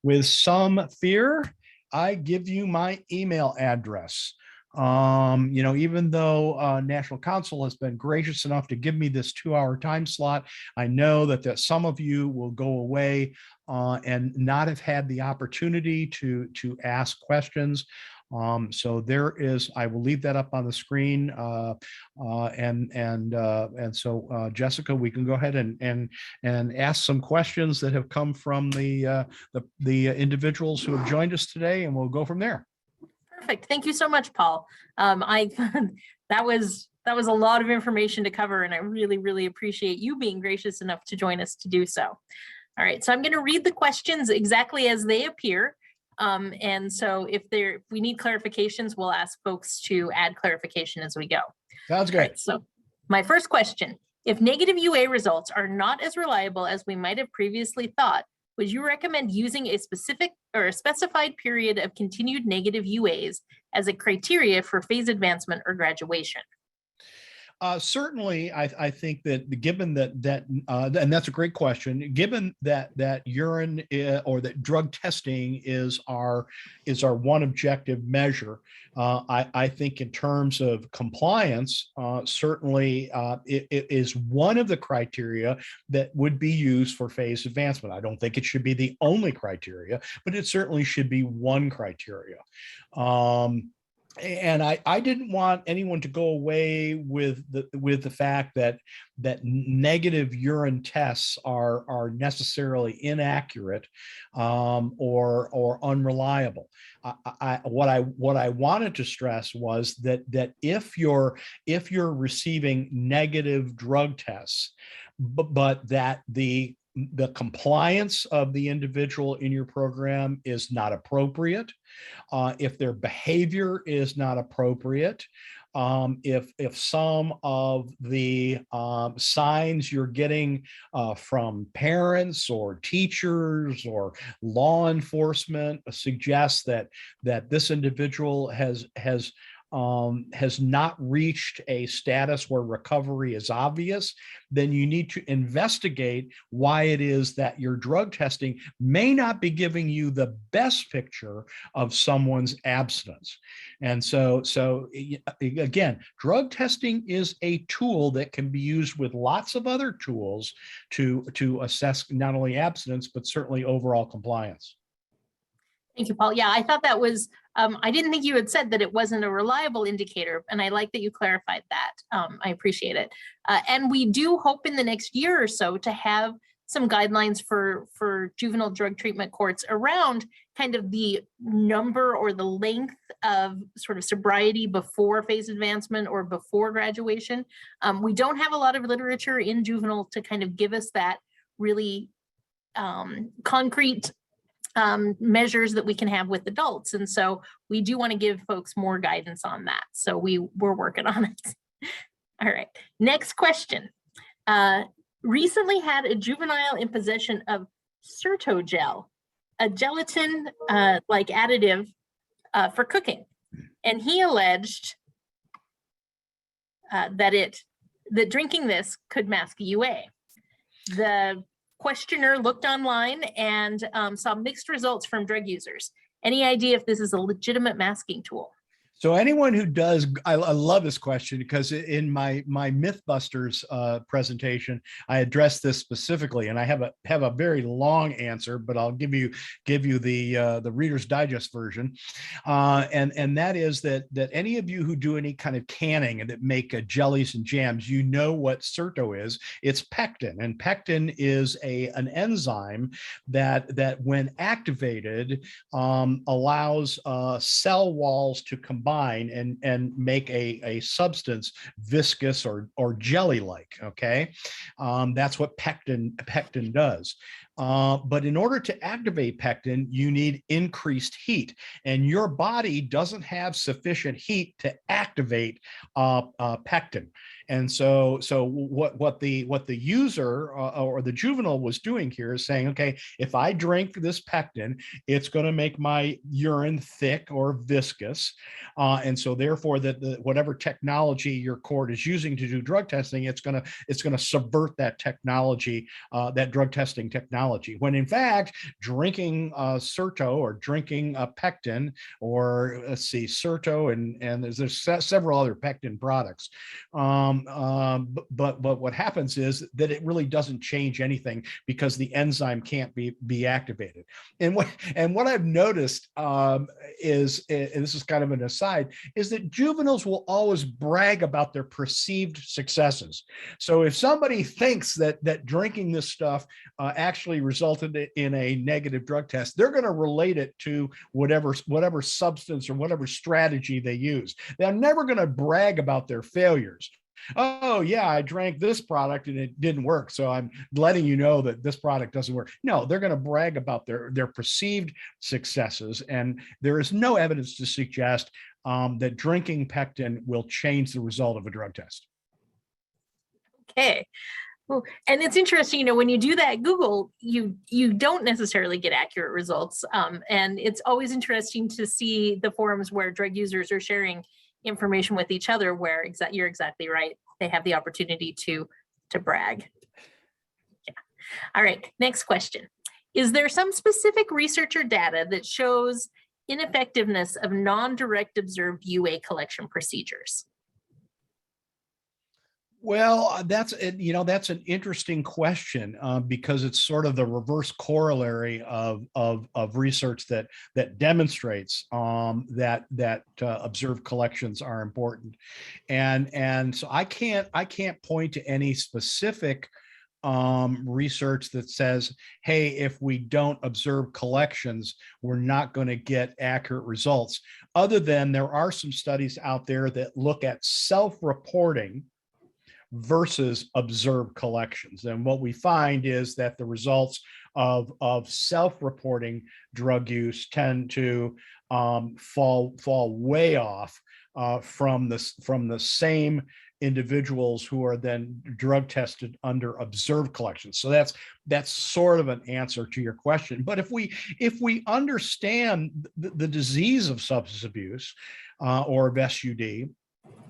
With some fear, I give you my email address. Even though National Council has been gracious enough to give me this 2-hour time slot, I know that some of you will go away and not have had the opportunity to ask questions. So there is, I will leave that up on the screen. So Jessica, we can go ahead and ask some questions that have come from the individuals who have joined us today, and we'll go from there. Perfect. Thank you so much, Paul. That was a lot of information to cover, and I really, really appreciate you being gracious enough to join us to do so. All right, so I'm going to read the questions exactly as they appear. And so if we need clarifications, we'll ask folks to add clarification as we go. Sounds great. Right, so my first question, if negative UA results are not as reliable as we might have previously thought, would you recommend using a specific or a specified period of continued negative UAs as a criteria for phase advancement or graduation? Certainly, I think that given that and that's a great question. Given that urine or that drug testing is our one objective measure, I think in terms of compliance, certainly it is one of the criteria that would be used for phase advancement. I don't think it should be the only criteria, but it certainly should be one criteria. And I didn't want anyone to go away with the fact that negative urine tests are necessarily inaccurate or unreliable. What I wanted to stress was that if you're receiving negative drug tests, but that the compliance of the individual in your program is not appropriate, if their behavior is not appropriate, if some of the signs you're getting from parents or teachers or law enforcement suggest that this individual has not reached a status where recovery is obvious, then you need to investigate why it is that your drug testing may not be giving you the best picture of someone's abstinence. And so again, drug testing is a tool that can be used with lots of other tools to assess not only abstinence, but certainly overall compliance. Thank you, Paul. Yeah, I thought that was, I didn't think you had said that it wasn't a reliable indicator, and I like that you clarified that. I appreciate it. And we do hope in the next year or so to have some guidelines for juvenile drug treatment courts around kind of the number or the length of sort of sobriety before phase advancement or before graduation. We don't have a lot of literature in juvenile to kind of give us that really concrete measures that we can have with adults. And so we do want to give folks more guidance on that. So we're working on it. All right, next question. Recently had a juvenile in possession of Certogel, a gelatin like additive for cooking. And he alleged that drinking this could mask UA. The questioner looked online and saw mixed results from drug users. Any idea if this is a legitimate masking tool? So anyone who does, I love this question because in my Mythbusters presentation, I addressed this specifically, and I have a very long answer, but I'll give you the Reader's Digest version, and that is that any of you who do any kind of canning and that make jellies and jams, you know what Certo is. It's pectin, and pectin is an enzyme that when activated allows cell walls to combine combine and make a substance viscous or jelly-like. Okay, that's what pectin does. But in order to activate pectin, you need increased heat, and your body doesn't have sufficient heat to activate pectin. And so what the user or the juvenile was doing here is saying, okay, if I drink this pectin, it's going to make my urine thick or viscous, and so therefore that whatever technology your court is using to do drug testing, it's going to subvert that technology, that drug testing technology. When in fact, drinking Certo or drinking pectin, or let's see, Certo and there's several other pectin products. But what happens is that it really doesn't change anything because the enzyme can't be activated. And what I've noticed is, and this is kind of an aside, is that juveniles will always brag about their perceived successes. So if somebody thinks that drinking this stuff actually resulted in a negative drug test, they're going to relate it to whatever substance or whatever strategy they use. They're never going to brag about their failures. Oh yeah, I drank this product and it didn't work, so I'm letting you know that this product doesn't work. No, they're going to brag about their perceived successes, and there is no evidence to suggest that drinking pectin will change the result of a drug test. Okay. Well, and it's interesting, when you do that Google, you don't necessarily get accurate results. And it's always interesting to see the forums where drug users are sharing information with each other, where you're exactly right. They have the opportunity to brag. Yeah. All right, next question. Is there some specific research or data that shows ineffectiveness of non-direct observed UA collection procedures? Well, that's an interesting question, because it's sort of the reverse corollary of research that demonstrates that observed collections are important, and so I can't point to any specific research that says, hey, if we don't observe collections, we're not going to get accurate results, other than there are some studies out there that look at self-reporting versus observed collections. And what we find is that the results of self-reporting drug use tend to fall way off from the same individuals who are then drug tested under observed collections. So that's sort of an answer to your question. But if we understand the disease of substance abuse or of SUD,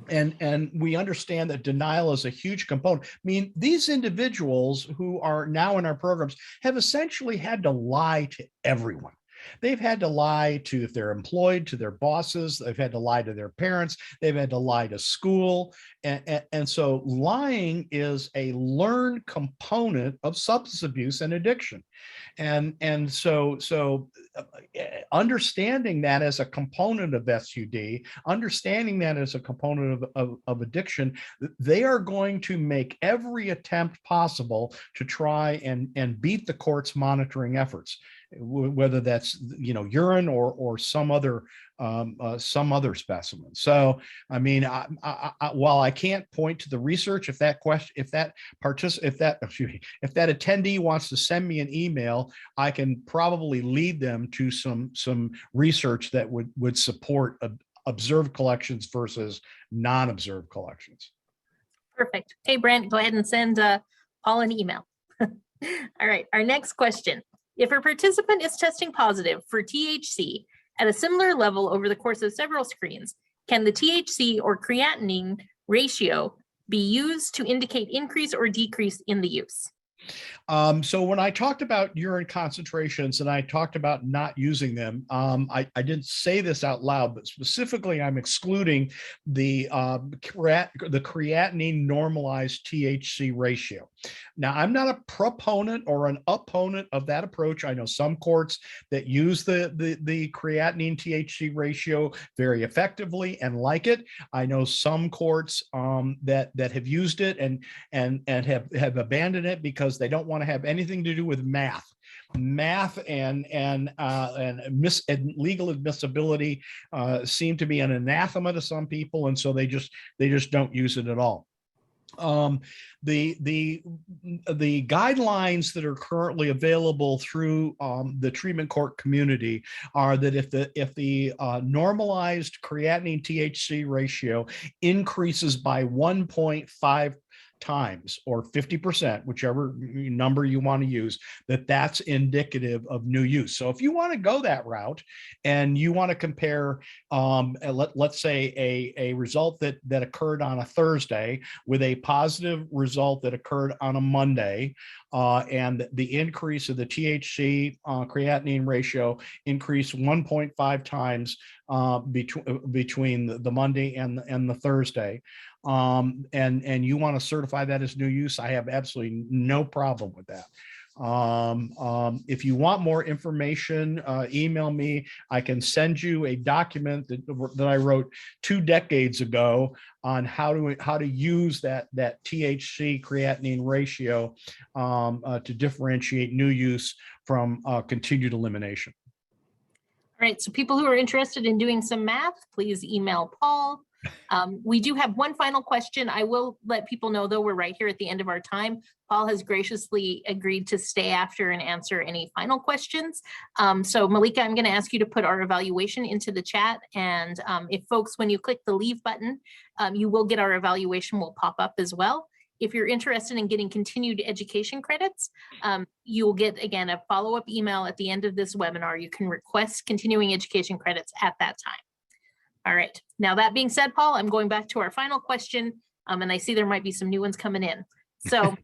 and we understand that denial is a huge component. I mean, these individuals who are now in our programs have essentially had to lie to everyone. They've had to lie to, if they're employed, to their bosses. They've had to lie to their parents. They've had to lie to school. And so lying is a learned component of substance abuse and addiction. And so understanding that as a component of SUD, understanding that as a component of addiction, they are going to make every attempt possible to try and beat the court's monitoring efforts, whether that's urine or some other specimen. So I mean, while I can't point to the research, if that attendee wants to send me an email, I can probably lead them to some research that would support observed collections versus non-observed collections. Perfect. Okay, Brent, go ahead and send Paul an email. All right, our next question. If a participant is testing positive for THC at a similar level over the course of several screens, can the THC or creatinine ratio be used to indicate increase or decrease in the use? So when I talked about urine concentrations and I talked about not using them, I didn't say this out loud, but specifically I'm excluding the creatinine normalized THC ratio. Now, I'm not a proponent or an opponent of that approach. I know some courts that use the creatinine THC ratio very effectively and like it. I know some courts that have used it and have abandoned it because because they don't want to have anything to do with math and legal admissibility seem to be an anathema to some people, and so they just don't use it at all. The guidelines that are currently available through the treatment court community are that if the normalized creatinine THC ratio increases by 1.5 times or 50%, whichever number you want to use, that's indicative of new use. So if you want to go that route and you want to compare, let's say a result that occurred on a Thursday with a positive result that occurred on a Monday, and the increase of the THC creatinine ratio increased 1.5 times between the Monday and the Thursday, and you want to certify that as new use, I have absolutely no problem with that. If you want more information, email me. I can send you a document that I wrote 2 decades ago on how to use that THC creatinine ratio to differentiate new use from continued elimination. All right, so people who are interested in doing some math, please email Paul. We do have one final question. I will let people know, though, we're right here at the end of our time. Paul has graciously agreed to stay after and answer any final questions. So Malika, I'm going to ask you to put our evaluation into the chat. And if folks, when you click the leave button, you will get our evaluation will pop up as well. If you're interested in getting continued education credits, you will get, again, a follow-up email at the end of this webinar. You can request continuing education credits at that time. All right. Now, that being said, Paul, I'm going back to our final question, and I see there might be some new ones coming in. So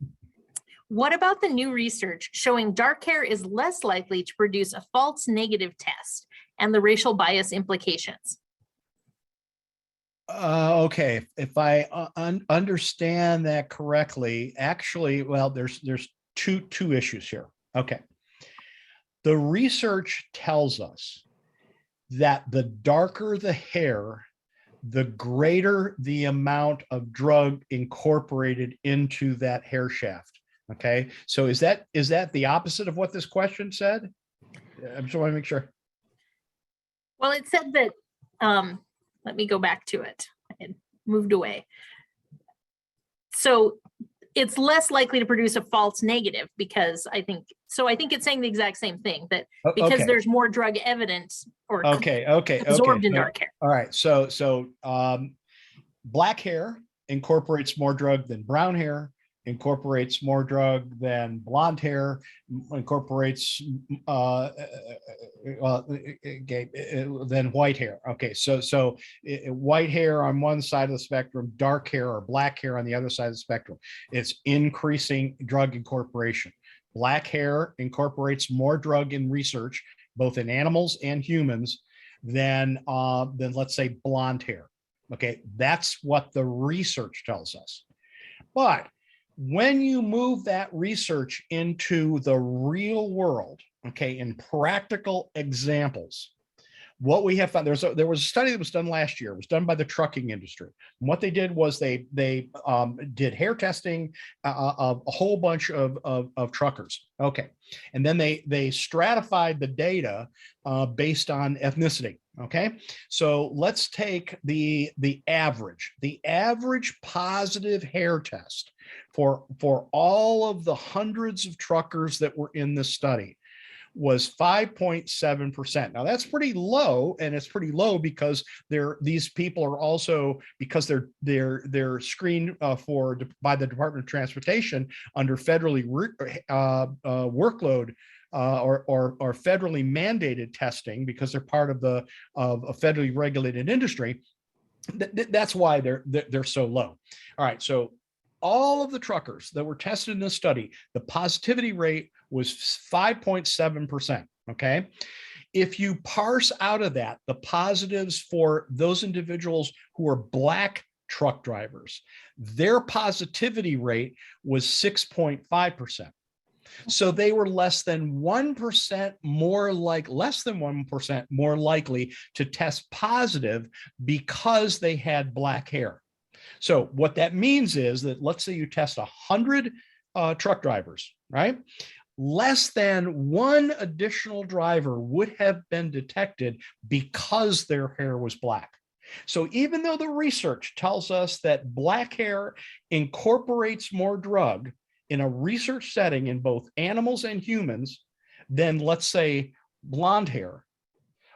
what about the new research showing dark hair is less likely to produce a false negative test and the racial bias implications? Okay, if I understand that correctly, actually, well, there's two issues here. Okay. The research tells us that the darker the hair, the greater the amount of drug incorporated into that hair shaft. Okay, so is that the opposite of what this question said? I just want to make sure. Well, it said that, let me go back to it. I moved away. So it's less likely to produce a false negative because I think it's saying the exact same thing, that because there's more drug evidence or absorbed in dark hair. All right. So black hair incorporates more drug than brown hair, incorporates more drug than blonde hair, incorporates than white hair. Okay, so white hair on one side of the spectrum, dark hair or black hair on the other side of the spectrum. It's increasing drug incorporation. Black hair incorporates more drug in research, both in animals and humans, than let's say blonde hair. Okay, that's what the research tells us. But when you move that research into the real world, okay, in practical examples, what we have found, there was a study that was done last year. It was done by the trucking industry. And what they did was they did hair testing of a whole bunch of truckers. Okay, and then they stratified the data based on ethnicity. Okay, so let's take the average positive hair test for all of the hundreds of truckers that were in this study was 5.7%. Now that's pretty low, and it's pretty low because these people are also, because they're screened by the Department of Transportation under federally workload or federally mandated testing, because they're part of a federally regulated industry. That's why they're so low. All right, so all of the truckers that were tested in this study, the positivity rate was 5.7%. Okay. If you parse out of that the positives for those individuals who are black truck drivers, their positivity rate was 6.5%. So they were less than 1% more likely to test positive because they had black hair. So what that means is that, let's say you test 100 truck drivers, right? Less than one additional driver would have been detected because their hair was black. So even though the research tells us that black hair incorporates more drug in a research setting in both animals and humans than, let's say, blonde hair,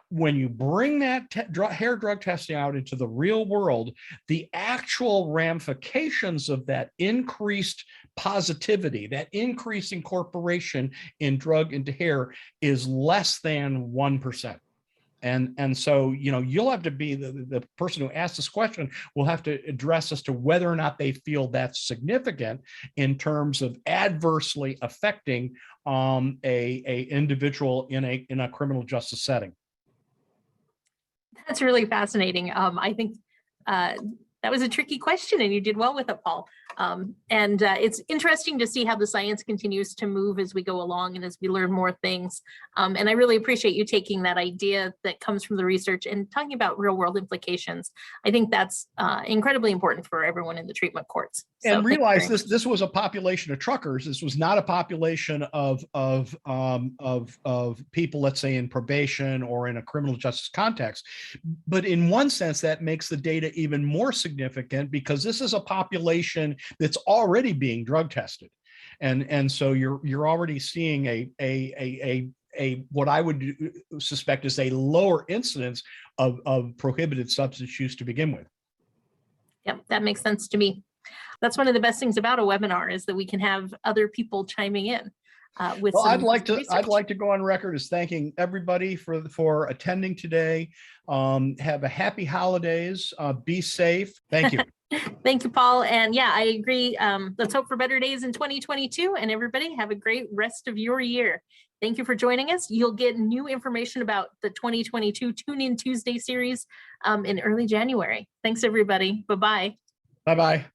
when you bring that hair drug testing out into the real world, the actual ramifications of that increased positivity, that increased incorporation in drug into hair is less than 1%. And so, you'll have to be the person who asked this question will have to address as to whether or not they feel that's significant in terms of adversely affecting a individual in a criminal justice setting. That's really fascinating. I think that was a tricky question, and you did well with it, Paul. And it's interesting to see how the science continues to move as we go along and as we learn more things. And I really appreciate you taking that idea that comes from the research and talking about real world implications. I think that's incredibly important for everyone in the treatment courts. And realize this was a population of truckers. This was not a population of people, let's say, in probation or in a criminal justice context. But in one sense, that makes the data even more significant because this is a population that's already being drug tested, and so you're already seeing a what I would suspect is a lower incidence of prohibited substance use to begin with. Yep, that makes sense to me. That's one of the best things about a webinar is that we can have other people chiming in. Well, I'd like to go on record as thanking everybody for attending today. Have a happy holidays. Be safe. Thank you. Thank you, Paul. And yeah, I agree. Let's hope for better days in 2022. And everybody have a great rest of your year. Thank you for joining us. You'll get new information about the 2022 Tune In Tuesday series in early January. Thanks, everybody. Bye-bye. Bye-bye.